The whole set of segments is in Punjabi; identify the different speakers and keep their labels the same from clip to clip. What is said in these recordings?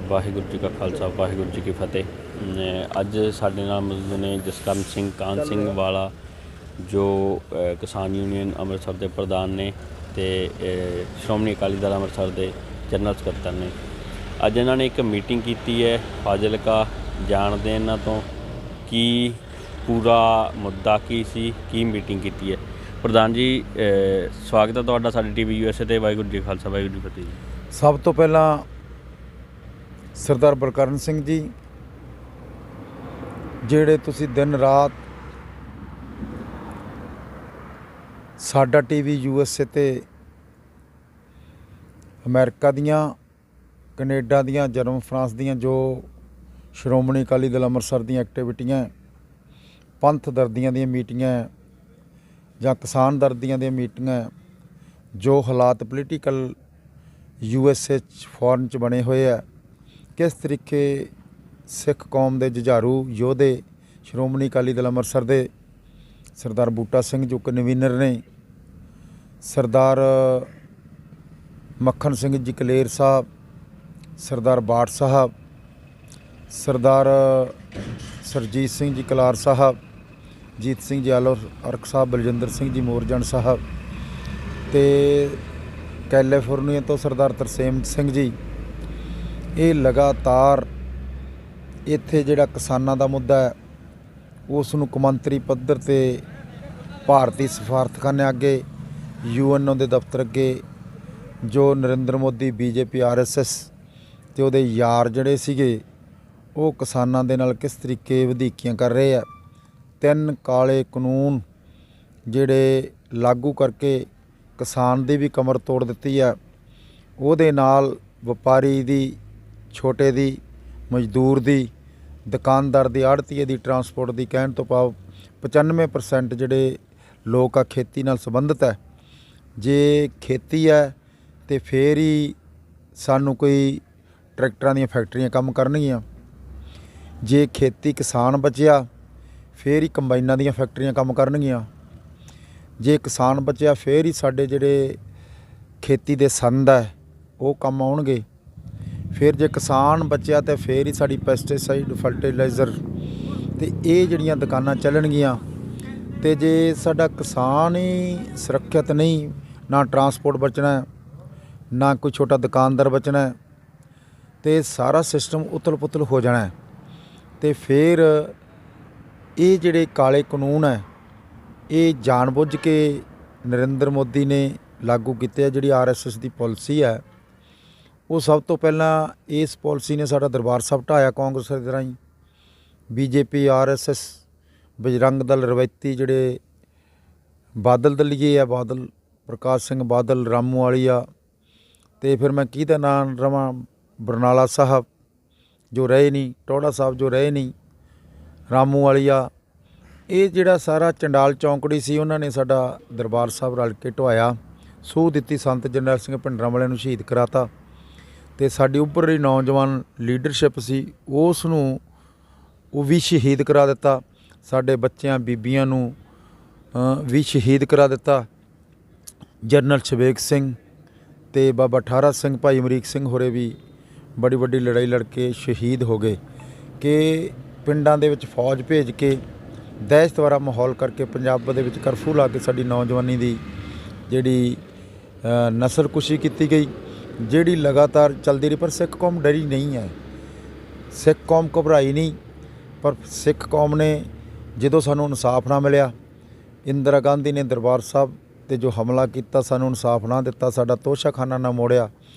Speaker 1: ਵਾਹਿਗੁਰੂ ਜੀ ਕਾ ਖਾਲਸਾ ਵਾਹਿਗੁਰੂ ਜੀ ਕੀ ਫਤਿਹ। ਅੱਜ ਸਾਡੇ ਨਾਲ ਮੌਜੂਦ ਨੇ ਜਸਕਰਨ ਸਿੰਘ ਕਾਹਨ ਸਿੰਘ ਵਾਲਾ ਜੋ ਕਿਸਾਨ ਯੂਨੀਅਨ ਅੰਮ੍ਰਿਤਸਰ ਦੇ ਪ੍ਰਧਾਨ ਨੇ ਅਤੇ ਸ਼੍ਰੋਮਣੀ ਅਕਾਲੀ ਦਲ ਅੰਮ੍ਰਿਤਸਰ ਦੇ ਜਨਰਲ ਸਕੱਤਰ ਨੇ। ਅੱਜ ਇਹਨਾਂ ਨੇ ਇੱਕ ਮੀਟਿੰਗ ਕੀਤੀ ਹੈ ਫਾਜ਼ਿਲਕਾ। ਜਾਣਦੇ ਇਹਨਾਂ ਤੋਂ ਕੀ ਪੂਰਾ ਮੁੱਦਾ ਕੀ ਸੀ, ਕੀ ਮੀਟਿੰਗ ਕੀਤੀ ਹੈ। ਪ੍ਰਧਾਨ ਜੀ, ਸਵਾਗਤ ਹੈ ਤੁਹਾਡਾ ਸਾਡੇ TV USA 'ਤੇ। ਵਾਹਿਗੁਰੂ ਜੀ ਖਾਲਸਾ ਵਾਹਿਗੁਰੂ ਜੀ ਫਤਿਹ ਜੀ।
Speaker 2: ਸਭ ਤੋਂ ਪਹਿਲਾਂ ਸਰਦਾਰ ਬਲਕਰਨ ਸਿੰਘ ਜੀ, ਜਿਹੜੇ ਤੁਸੀਂ ਦਿਨ ਰਾਤ ਸਾਡਾ TV USA 'ਤੇ ਅਮਰੀਕਾ ਦੀਆਂ, ਕੈਨੇਡਾ ਦੀਆਂ, ਜਰਮਨ, ਫਰਾਂਸ ਦੀਆਂ ਜੋ ਸ਼੍ਰੋਮਣੀ ਅਕਾਲੀ ਦਲ ਅੰਮ੍ਰਿਤਸਰ ਦੀਆਂ ਐਕਟੀਵਿਟੀਆਂ, ਪੰਥ ਦਰਦੀਆਂ ਦੀਆਂ ਮੀਟਿੰਗਾਂ ਜਾਂ ਕਿਸਾਨ ਦਰਦੀਆਂ ਦੀਆਂ ਮੀਟਿੰਗਾਂ, ਜੋ ਹਾਲਾਤ ਪੋਲੀਟੀਕਲ USA 'ਚ ਫੋਰਨ 'ਚ ਬਣੇ ਹੋਏ ਆ, ਕਿਸ ਤਰੀਕੇ ਸਿੱਖ ਕੌਮ ਦੇ ਜੁਝਾਰੂ ਯੋਧੇ ਸ਼੍ਰੋਮਣੀ ਅਕਾਲੀ ਦਲ ਅੰਮ੍ਰਿਤਸਰ ਦੇ ਸਰਦਾਰ ਬੂਟਾ ਸਿੰਘ ਜੋ ਕਨਵੀਨਰ ਨੇ, ਸਰਦਾਰ ਮੱਖਣ ਸਿੰਘ ਜੀ ਕਲੇਰ ਸਾਹਿਬ, ਸਰਦਾਰ ਬਾਠ ਸਾਹਿਬ, ਸਰਦਾਰ ਸਰਜੀਤ ਸਿੰਘ ਜੀ ਕਲਾਰ ਸਾਹਿਬ, ਜੀਤ ਸਿੰਘ ਜੀ ਆਲੋ ਅਰਕ ਸਾਹਿਬ, ਬਲਜਿੰਦਰ ਸਿੰਘ ਜੀ ਮੋਰਜਨ ਸਾਹਿਬ ਅਤੇ ਕੈਲੀਫੋਰਨੀਆ ਤੋਂ ਸਰਦਾਰ ਤਰਸੇਮ ਸਿੰਘ ਜੀ, ਇਹ ਲਗਾਤਾਰ ਇੱਥੇ ਜਿਹੜਾ ਕਿਸਾਨਾਂ ਦਾ ਮੁੱਦਾ ਹੈ ਉਸ ਨੂੰ ਕੌਮਾਂਤਰੀ ਪੱਧਰ 'ਤੇ ਭਾਰਤੀ ਸਫਾਰਤਖਾਨੇ ਅੱਗੇ, UN ਦੇ ਦਫ਼ਤਰ ਅੱਗੇ, ਜੋ ਨਰਿੰਦਰ ਮੋਦੀ BJP RSS ਅਤੇ ਉਹਦੇ ਯਾਰ ਜਿਹੜੇ ਸੀਗੇ ਉਹ ਕਿਸਾਨਾਂ ਦੇ ਨਾਲ ਕਿਸ ਤਰੀਕੇ ਵਧੀਕੀਆਂ ਕਰ ਰਹੇ ਆ। 3 ਕਾਲੇ ਕਾਨੂੰਨ ਜਿਹੜੇ ਲਾਗੂ ਕਰਕੇ ਕਿਸਾਨ ਦੀ ਵੀ ਕਮਰ ਤੋੜ ਦਿੱਤੀ ਹੈ। ਉਹਦੇ ਨਾਲ ਵਪਾਰੀ ਦੀ, ਛੋਟੇ ਦੀ, ਮਜ਼ਦੂਰ ਦੀ, ਦੁਕਾਨਦਾਰ ਦੀ, ਆੜ੍ਹਤੀਏ ਦੀ, ਟਰਾਂਸਪੋਰਟ ਦੀ, ਕਹਿਣ ਤੋਂ ਭਾਵ 95% ਜਿਹੜੇ ਲੋਕ ਆ ਖੇਤੀ ਨਾਲ ਸੰਬੰਧਿਤ ਹੈ। ਜੇ ਖੇਤੀ ਹੈ ਅਤੇ ਫਿਰ ਹੀ ਸਾਨੂੰ ਕੋਈ ਟਰੈਕਟਰਾਂ ਦੀਆਂ ਫੈਕਟਰੀਆਂ ਕੰਮ ਕਰਨਗੀਆਂ। ਜੇ ਖੇਤੀ ਕਿਸਾਨ ਬਚਿਆ ਫਿਰ ਹੀ ਕੰਬਾਈਨਾਂ ਦੀਆਂ ਫੈਕਟਰੀਆਂ ਕੰਮ ਕਰਨਗੀਆਂ। ਜੇ ਕਿਸਾਨ ਬਚਿਆ ਫਿਰ ਹੀ ਸਾਡੇ ਜਿਹੜੇ ਖੇਤੀ ਦੇ ਸੰਦ ਹੈ ਉਹ ਕੰਮ ਆਉਣਗੇ। ਫਿਰ ਜੇ ਕਿਸਾਨ ਬਚਿਆ ਤਾਂ ਫਿਰ ਹੀ ਸਾਡੀ ਪੈਸਟੀਸਾਈਡ, ਫਰਟੀਲਾਈਜ਼ਰ ਅਤੇ ਇਹ ਜਿਹੜੀਆਂ ਦੁਕਾਨਾਂ ਚੱਲਣਗੀਆਂ। ਅਤੇ ਜੇ ਸਾਡਾ ਕਿਸਾਨ ਹੀ ਸੁਰੱਖਿਅਤ ਨਹੀਂ, ਨਾ ਟਰਾਂਸਪੋਰਟ ਬਚਣਾ, ਨਾ ਕੋਈ ਛੋਟਾ ਦੁਕਾਨਦਾਰ ਬਚਣਾ, ਅਤੇ ਸਾਰਾ ਸਿਸਟਮ ਉਥਲ ਪੁਥਲ ਹੋ ਜਾਣਾ। ਅਤੇ ਫਿਰ ਇਹ ਜਿਹੜੇ ਕਾਲੇ ਕਾਨੂੰਨ ਹੈ ਇਹ ਜਾਣਬੁੱਝ ਕੇ ਨਰਿੰਦਰ ਮੋਦੀ ਨੇ ਲਾਗੂ ਕੀਤੇ ਆ। ਜਿਹੜੀ RSS ਦੀ ਪਾਲਿਸੀ ਹੈ ਉਹ ਸਭ ਤੋਂ ਪਹਿਲਾਂ ਇਸ ਪਾਲਿਸੀ ਨੇ ਸਾਡਾ ਦਰਬਾਰ ਸਾਹਿਬ ਢਾਇਆ ਕਾਂਗਰਸ ਦੇ ਰਾਹੀਂ। BJP RSS ਬਜਰੰਗ ਦਲ ਰਵਾਇਤੀ ਜਿਹੜੇ ਬਾਦਲ ਦਲੀਏ ਆ, ਬਾਦਲ ਪ੍ਰਕਾਸ਼ ਸਿੰਘ ਬਾਦਲ, ਰਾਮੂ ਵਾਲੀਆ, ਅਤੇ ਫਿਰ ਮੈਂ ਕਿਹਦਾ ਨਾਂ ਰਵਾਂ, ਬਰਨਾਲਾ ਸਾਹਿਬ ਜੋ ਰਹੇ ਨਹੀਂ, ਟੋੜਾ ਸਾਹਿਬ ਜੋ ਰਹੇ ਨਹੀਂ, ਰਾਮੂ ਵਾਲੀਆ, ਇਹ ਜਿਹੜਾ ਸਾਰਾ ਚੰਡਾਲ ਚੌਂਕੜੀ ਸੀ ਉਹਨਾਂ ਨੇ ਸਾਡਾ ਦਰਬਾਰ ਸਾਹਿਬ ਰਲ ਕੇ ਢਵਾਇਆ। ਸੂਹ ਦਿੱਤੀ ਸੰਤ ਜਰਨੈਲ ਸਿੰਘ ਭਿੰਡਰਾਂ ਵਾਲਿਆਂ ਨੂੰ ਸ਼ਹੀਦ ਕਰਾਤਾ। ਅਤੇ ਸਾਡੀ ਉੱਭਰ ਰਹੀ ਨੌਜਵਾਨ ਲੀਡਰਸ਼ਿਪ ਸੀ ਉਸ ਨੂੰ ਉਹ ਵੀ ਸ਼ਹੀਦ ਕਰਾ ਦਿੱਤਾ। ਸਾਡੇ ਬੱਚਿਆਂ ਬੀਬੀਆਂ ਨੂੰ ਵੀ ਸ਼ਹੀਦ ਕਰਾ ਦਿੱਤਾ। ਜਰਨਲ ਸ਼ਵੇਕ ਸਿੰਘ ਅਤੇ ਬਾਬਾ ਠਾਰਾ ਸਿੰਘ, ਭਾਈ ਅਮਰੀਕ ਸਿੰਘ ਹੋਰੇ ਵੀ ਬੜੀ ਵੱਡੀ ਲੜਾਈ ਲੜ ਕੇ ਸ਼ਹੀਦ ਹੋ ਗਏ ਕਿ ਪਿੰਡਾਂ ਦੇ ਵਿੱਚ ਫੌਜ ਭੇਜ ਕੇ ਦਹਿਸ਼ਤ ਵਾਲਾ ਮਾਹੌਲ ਕਰਕੇ ਪੰਜਾਬ ਦੇ ਵਿੱਚ ਕਰਫਿਊ ਲਾ ਕੇ ਸਾਡੀ ਨੌਜਵਾਨੀ ਦੀ ਜਿਹੜੀ ਨਸਲਕੁਸ਼ੀ ਕੀਤੀ ਗਈ, ਜਿਹੜੀ ਲਗਾਤਾਰ ਚੱਲਦੀ ਰਹੀ। ਪਰ ਸਿੱਖ ਕੌਮ ਡਰੀ ਨਹੀਂ ਹੈ, ਸਿੱਖ ਕੌਮ ਘਬਰਾਈ ਨਹੀਂ। ਪਰ ਸਿੱਖ ਕੌਮ ਨੇ ਜਦੋਂ ਸਾਨੂੰ ਇਨਸਾਫ ਨਾ ਮਿਲਿਆ, ਇੰਦਰਾ ਗਾਂਧੀ ਨੇ ਦਰਬਾਰ ਸਾਹਿਬ 'ਤੇ ਜੋ ਹਮਲਾ ਕੀਤਾ, ਸਾਨੂੰ ਇਨਸਾਫ ਨਾ ਦਿੱਤਾ, ਸਾਡਾ ਤੋਸ਼ਾਖਾਨਾ ਨਾ ਮੋੜਿਆ,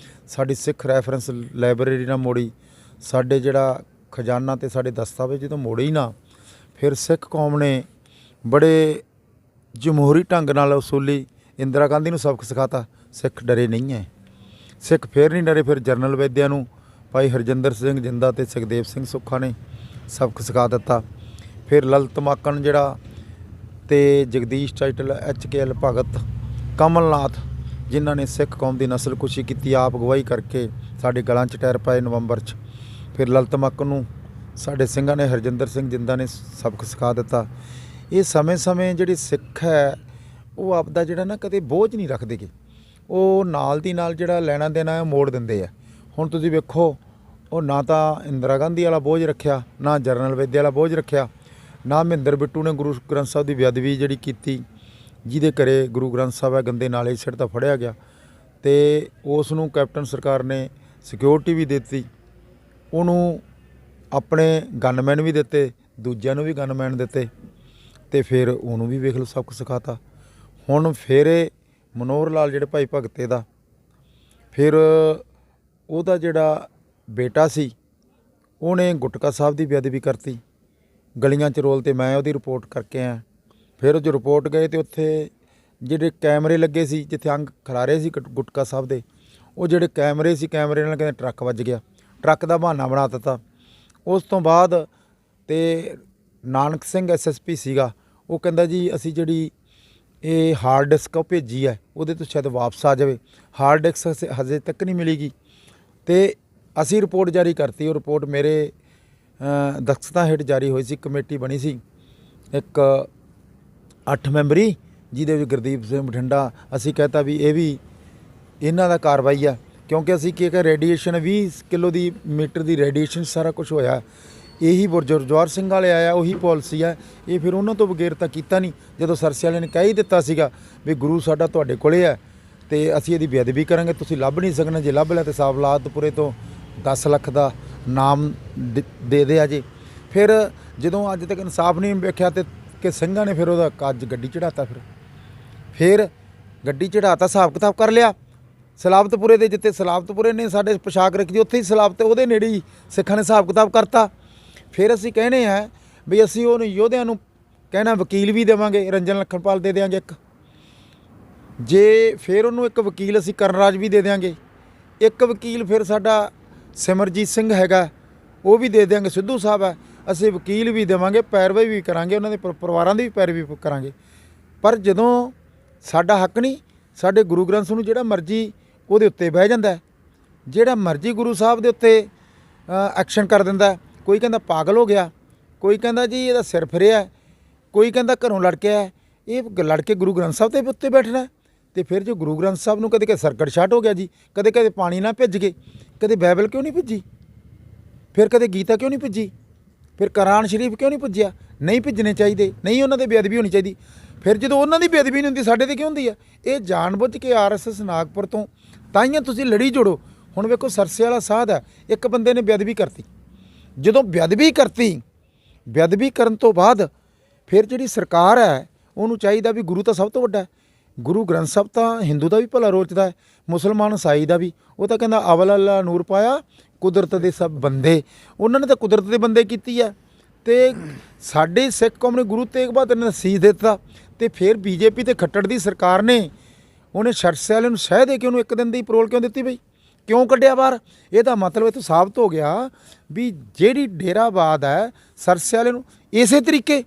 Speaker 2: ਸਾਡੀ ਸਿੱਖ ਰੈਫਰੈਂਸ ਲਾਇਬ੍ਰੇਰੀ ਨਾ ਮੋੜੀ, ਸਾਡੇ ਜਿਹੜਾ ਖਜ਼ਾਨਾ ਅਤੇ ਸਾਡੇ ਦਸਤਾਵੇਜ਼ ਜਦੋਂ ਮੋੜੇ ਹੀ ਨਾ, ਫਿਰ ਸਿੱਖ ਕੌਮ ਨੇ ਬੜੇ ਜਮਹੂਰੀ ਢੰਗ ਨਾਲ ਉਸੂਲੀ ਇੰਦਰਾ ਗਾਂਧੀ ਨੂੰ ਸਬਕ ਸਿਖਾਤਾ। ਸਿੱਖ ਡਰੇ ਨਹੀਂ ਹੈ, ਸਿੱਖ ਫਿਰ ਨਹੀਂ ਡਰੇ। ਫਿਰ ਜਰਨਲ ਵੈਦਿਆ ਨੂੰ ਭਾਈ ਹਰਜਿੰਦਰ ਸਿੰਘ ਜਿੰਦਾ ਅਤੇ ਸੁਖਦੇਵ ਸਿੰਘ ਸੁੱਖਾ ਨੇ ਸਬਕ ਸਿਖਾ ਦਿੱਤਾ। ਫਿਰ ਲਲਿਤ ਮਾਕਣ ਜਿਹੜਾ ਅਤੇ ਜਗਦੀਸ਼ ਟਾਈਟਲ, HKL ਭਗਤ, ਕਮਲਨਾਥ, ਜਿਨ੍ਹਾਂ ਨੇ ਸਿੱਖ ਕੌਮ ਦੀ ਨਸਲਕੁਸ਼ੀ ਕੀਤੀ, ਆਪ ਅਗਵਾਈ ਕਰਕੇ ਸਾਡੇ ਗਲਾਂ 'ਚ ਟਾਇਰ ਪਾਏ ਨਵੰਬਰ 'ਚ। ਫਿਰ ਲਲਿਤ ਮਾਕਣ ਨੂੰ ਸਾਡੇ ਸਿੰਘਾਂ ਨੇ, ਹਰਜਿੰਦਰ ਸਿੰਘ ਜਿੰਦਾ ਨੇ ਸਬਕ ਸਿਖਾ ਦਿੱਤਾ। ਇਹ ਸਮੇਂ-ਸਮੇਂ ਜਿਹੜੀ ਸਿੱਖ ਹੈ ਉਹ ਆਪਦਾ ਜਿਹੜਾ ਨਾ ਕਦੇ ਬੋਝ ਨਹੀਂ ਰੱਖਦੇ ਗੇ, ਉਹ ਨਾਲ ਦੀ ਨਾਲ ਜਿਹੜਾ ਲੈਣਾ ਦੇਣਾ ਹੈ ਮੋੜ ਦਿੰਦੇ ਆ। ਹੁਣ ਤੁਸੀਂ ਵੇਖੋ ਉਹ ਨਾ ਤਾਂ ਇੰਦਰਾ ਗਾਂਧੀ ਵਾਲਾ ਬੋਝ ਰੱਖਿਆ, ਨਾ ਜਰਨਲ ਵਿਦਿਆ ਵਾਲਾ ਬੋਝ ਰੱਖਿਆ, ਨਾ ਮਹਿੰਦਰ ਬਿੱਟੂ ਨੇ ਗੁਰੂ ਗ੍ਰੰਥ ਸਾਹਿਬ ਦੀ ਬੇਅਦਬੀ ਜਿਹੜੀ ਕੀਤੀ, ਜਿਹਦੇ ਘਰੇ ਗੁਰੂ ਗ੍ਰੰਥ ਸਾਹਿਬ ਹੈ ਗੰਦੇ ਨਾਲੇ ਸਿਰ ਤਾਂ ਫੜਿਆ ਗਿਆ, ਅਤੇ ਉਸ ਨੂੰ ਕੈਪਟਨ ਸਰਕਾਰ ਨੇ ਸਿਕਿਉਰਿਟੀ ਵੀ ਦਿੱਤੀ, ਉਹਨੂੰ ਆਪਣੇ ਗਨਮੈਨ ਵੀ ਦਿੱਤੇ, ਦੂਜਿਆਂ ਨੂੰ ਵੀ ਗਨਮੈਨ ਦਿੱਤੇ, ਅਤੇ ਫਿਰ ਉਹਨੂੰ ਵੀ ਵੇਖ ਲਓ ਸਬਕ ਸਿਖਾਤਾ। ਹੁਣ ਫਿਰ ਇਹ ਮਨੋਹਰ ਲਾਲ ਜਿਹੜੇ ਭਾਈ ਭਗਤੇ ਦਾ, ਫਿਰ ਉਹਦਾ ਜਿਹੜਾ ਬੇਟਾ ਸੀ ਉਹਨੇ ਗੁਟਕਾ ਸਾਹਿਬ ਦੀ ਬੇਅਦਬੀ ਕਰਤੀ ਗਲੀਆਂ 'ਚ ਰੋਲ, ਤੇ ਮੈਂ ਉਹਦੀ ਰਿਪੋਰਟ ਕਰਕੇ ਆਇਆ। ਫਿਰ ਉਹ ਜੋ ਰਿਪੋਰਟ ਗਏ ਅਤੇ ਉੱਥੇ ਜਿਹੜੇ ਕੈਮਰੇ ਲੱਗੇ ਸੀ ਜਿੱਥੇ ਅੰਗ ਖਿਲਾਰੇ ਸੀ ਗੁਟਕਾ ਸਾਹਿਬ ਦੇ, ਉਹ ਜਿਹੜੇ ਕੈਮਰੇ ਸੀ ਕੈਮਰੇ ਨਾਲ ਕਹਿੰਦੇ ਟਰੱਕ ਵੱਜ ਗਿਆ, ਟਰੱਕ ਦਾ ਬਹਾਨਾ ਬਣਾ ਦਿੱਤਾ। ਉਸ ਤੋਂ ਬਾਅਦ ਤੇ ਨਾਨਕ ਸਿੰਘ SSP ਸੀਗਾ, ਉਹ ਕਹਿੰਦਾ ਜੀ ਅਸੀਂ ਜਿਹੜੀ ਇਹ ਹਾਰਡ ਡਿਸਕ ਉਹ ਭੇਜੀ ਹੈ ਉਹਦੇ ਤੋਂ ਸ਼ਾਇਦ ਵਾਪਸ ਆ ਜਾਵੇ, ਹਾਰਡ ਡਿਸਕ ਹਜੇ ਤੱਕ ਨਹੀਂ ਮਿਲੇਗੀ, ਅਤੇ ਅਸੀਂ ਰਿਪੋਰਟ ਜਾਰੀ ਕਰਤੀ। ਉਹ ਰਿਪੋਰਟ ਮੇਰੇ ਦਸਤਖਤਾਂ ਹੇਠ ਜਾਰੀ ਹੋਈ ਸੀ। ਕਮੇਟੀ ਬਣੀ ਸੀ ਇੱਕ 8 ਮੈਂਬਰੀ, ਜਿਹਦੇ ਵਿੱਚ ਗੁਰਦੀਪ ਸਿੰਘ ਬਠਿੰਡਾ, ਅਸੀਂ ਕਹਿਤਾ ਵੀ ਇਹ ਵੀ ਇਹਨਾਂ ਦਾ ਕਾਰਵਾਈ ਆ, ਕਿਉਂਕਿ ਅਸੀਂ ਕੀ ਕਿ ਰੇਡੀਏਸ਼ਨ 20 ਕਿਲੋ ਦੀ ਮੀਟਰ ਦੀ ਰੇਡੀਏਸ਼ਨ ਸਾਰਾ ਕੁਝ ਹੋਇਆ। ਇਹੀ ਗੁਰਜਵਾਰ ਸਿੰਘ ਵਾਲੇ ਆਇਆ, ਉਹੀ ਪਾਲਿਸੀ ਆ, ਇਹ ਫਿਰ ਉਹਨਾਂ ਤੋਂ ਬਗੈਰ ਤਾਂ ਕੀਤਾ ਨਹੀਂ। ਜਦੋਂ ਸਰਸੇ ਵਾਲੇ ਨੇ ਕਹਿ ਹੀ ਦਿੱਤਾ ਸੀਗਾ ਵੀ ਗੁਰੂ ਸਾਡਾ ਤੁਹਾਡੇ ਕੋਲੇ ਹੈ ਅਤੇ ਅਸੀਂ ਇਹਦੀ ਬੇਅਦਬੀ ਕਰਾਂਗੇ, ਤੁਸੀਂ ਲੱਭ ਨਹੀਂ ਸਕਣਾ, ਜੇ ਲੱਭ ਲਿਆ ਤਾਂ ਸਾਵਲਾਦਪੁਰੇ ਤੋਂ 10 ਲੱਖ ਦਾ ਨਾਮ ਦੇ ਦਿਆ ਜੇ। ਫਿਰ ਜਦੋਂ ਅੱਜ ਤੱਕ ਇਨਸਾਫ ਨਹੀਂ ਵੇਖਿਆ ਤੇ ਕਿ ਸਿੰਘਾਂ ਨੇ ਫਿਰ ਉਹਦਾ ਕੱਜ ਗੱਡੀ ਚੜ੍ਹਾਤਾ, ਫਿਰ ਗੱਡੀ ਚੜ੍ਹਾਤਾ, ਹਿਸਾਬ ਕਿਤਾਬ ਕਰ ਲਿਆ। ਸਲਾਬਤਪੁਰੇ ਦੇ ਜਿੱਥੇ ਸਲਾਬਤਪੁਰੇ ਨੇ ਸਾਡੇ ਪੋਸ਼ਾਕ ਰੱਖੀ, ਉੱਥੇ ਹੀ ਸਲਾਬਤ ਉਹਦੇ ਨੇੜੇ ਹੀ ਸਿੱਖਾਂ ਨੇ ਹਿਸਾਬ ਕਿਤਾਬ ਕਰਤਾ। ਫਿਰ ਅਸੀਂ ਕਹਿੰਦੇ ਹਾਂ ਵੀ ਅਸੀਂ ਉਹਨੂੰ ਯੋਧਿਆਂ ਨੂੰ ਕਹਿਣਾ ਵਕੀਲ ਵੀ ਦੇਵਾਂਗੇ, ਰੰਜਨ ਲਖਨਪਾਲ ਦੇ ਦਿਆਂਗੇ ਇੱਕ, ਜੇ ਫਿਰ ਉਹਨੂੰ ਇੱਕ ਵਕੀਲ ਅਸੀਂ ਕਰਨਰਾਜ ਵੀ ਦੇ ਦਿਆਂਗੇ, ਇੱਕ ਵਕੀਲ ਫਿਰ ਸਾਡਾ ਸਿਮਰਜੀਤ ਸਿੰਘ ਹੈਗਾ ਉਹ ਵੀ ਦੇ ਦਿਆਂਗੇ, ਸਿੱਧੂ ਸਾਹਿਬ ਹੈ, ਅਸੀਂ ਵਕੀਲ ਵੀ ਦੇਵਾਂਗੇ, ਪੈਰਵਾਈ ਵੀ ਕਰਾਂਗੇ, ਉਹਨਾਂ ਦੇ ਪਰਿਵਾਰਾਂ ਦੀ ਵੀ ਪੈਰਵੀ ਕਰਾਂਗੇ। ਪਰ ਜਦੋਂ ਸਾਡਾ ਹੱਕ ਨਹੀਂ, ਸਾਡੇ ਗੁਰੂ ਗ੍ਰੰਥ ਨੂੰ ਜਿਹੜਾ ਮਰਜ਼ੀ ਉਹਦੇ ਉੱਤੇ ਬਹਿ ਜਾਂਦਾ, ਜਿਹੜਾ ਮਰਜ਼ੀ ਗੁਰੂ ਸਾਹਿਬ ਦੇ ਉੱਤੇ ਐਕਸ਼ਨ ਕਰ ਦਿੰਦਾ। ਕੋਈ ਕਹਿੰਦਾ ਪਾਗਲ ਹੋ ਗਿਆ, ਕੋਈ ਕਹਿੰਦਾ ਜੀ ਇਹਦਾ ਸਿਰ ਫਿਰਿਆ, ਕੋਈ ਕਹਿੰਦਾ ਘਰੋਂ ਲੜ ਕੇ ਆਇਆ। ਇਹ ਲੜ ਕੇ ਗੁਰੂ ਗ੍ਰੰਥ ਸਾਹਿਬ ਦੇ ਉੱਤੇ ਬੈਠਣਾ, ਅਤੇ ਫਿਰ ਜੋ ਗੁਰੂ ਗ੍ਰੰਥ ਸਾਹਿਬ ਨੂੰ ਕਦੇ ਕਦੇ ਸਰਕਟ ਛਾਟ ਹੋ ਗਿਆ ਜੀ, ਕਦੇ ਕਦੇ ਪਾਣੀ ਨਾ ਭਿੱਜ ਗਏ, ਕਦੇ ਬਾਈਬਲ ਕਿਉਂ ਨਹੀਂ ਭਿੱਜੀ, ਫਿਰ ਕਦੇ ਗੀਤਾ ਕਿਉਂ ਨਹੀਂ ਭਿੱਜੀ, ਫਿਰ ਕੁਰਾਨ ਸ਼ਰੀਫ ਕਿਉਂ ਨਹੀਂ ਭਿੱਜਿਆ? ਨਹੀਂ ਭਿੱਜਣੇ ਚਾਹੀਦੇ, ਨਹੀਂ ਉਹਨਾਂ ਦੇ ਬੇਅਦਬੀ ਹੋਣੀ ਚਾਹੀਦੀ। ਫਿਰ ਜਦੋਂ ਉਹਨਾਂ ਦੀ ਬੇਅਦਬੀ ਨਹੀਂ ਹੁੰਦੀ, ਸਾਡੇ 'ਤੇ ਕਿਉਂ ਹੁੰਦੀ ਆ? ਇਹ ਜਾਣਬੁੱਝ ਕੇ RSS ਨਾਗਪੁਰ ਤੋਂ ਤਾਈਆਂ ਤੁਸੀਂ ਲੜੀ ਜੋੜੋ। ਹੁਣ ਵੇਖੋ ਸਰਸੇ ਵਾਲਾ ਸਾਧ ਹੈ, ਇੱਕ ਬੰਦੇ ਨੇ ਬੇਅਦਬੀ ਕਰਤੀ, ਜਦੋਂ ਬੇਅਦਬੀ ਕਰਤੀ, ਬੇਅਦਬੀ ਕਰਨ ਤੋਂ ਬਾਅਦ ਫਿਰ ਜਿਹੜੀ ਸਰਕਾਰ ਹੈ ਉਹਨੂੰ ਚਾਹੀਦਾ ਵੀ ਗੁਰੂ ਤਾਂ ਸਭ ਤੋਂ ਵੱਡਾ ਹੈ, ਗੁਰੂ ਗ੍ਰੰਥ ਸਾਹਿਬ ਤਾਂ ਹਿੰਦੂ ਦਾ ਵੀ ਭਲਾ ਰੋਚਦਾ ਹੈ, ਮੁਸਲਮਾਨ ਈਸਾਈ ਦਾ ਵੀ। ਉਹ ਤਾਂ ਕਹਿੰਦਾ ਅਵਲ ਅੱਲਾ ਨੂਰ ਪਾਇਆ ਕੁਦਰਤ ਦੇ ਸਭ ਬੰਦੇ, ਉਹਨਾਂ ਨੇ ਤਾਂ ਕੁਦਰਤ ਦੇ ਬੰਦੇ ਕੀਤੀ ਹੈ। ਅਤੇ ਸਾਡੇ ਸਿੱਖ ਕੌਮ ਨੇ ਗੁਰੂ ਤੇਗ ਬਹਾਦਰ ਨੇ ਸੀਸ ਦਿੱਤਾ, ਅਤੇ ਫਿਰ BJP ਤੇ ਖੱਟੜ ਦੀ ਸਰਕਾਰ ਨੇ ਉਹਨੇ ਸਰਸੇ ਵਾਲੇ ਨੂੰ ਸਹਿ ਦੇ ਕੇ ਉਹਨੂੰ ਇੱਕ ਦਿਨ ਦੀ ਪਰੋਲ ਕਿਉਂ ਦਿੱਤੀ ਬਈ, ਕਿਉਂ ਕੱਢਿਆ ਬਾਹਰ? ਇਹਦਾ ਮਤਲਬ ਇੱਥੋਂ ਸਾਬਤ ਹੋ ਗਿਆ ਵੀ ਜਿਹੜੀ ਡੇਰਾਬਾਦ ਹੈ ਸਰਸੇ ਵਾਲੇ ਨੂੰ ਇਸੇ ਤਰੀਕੇ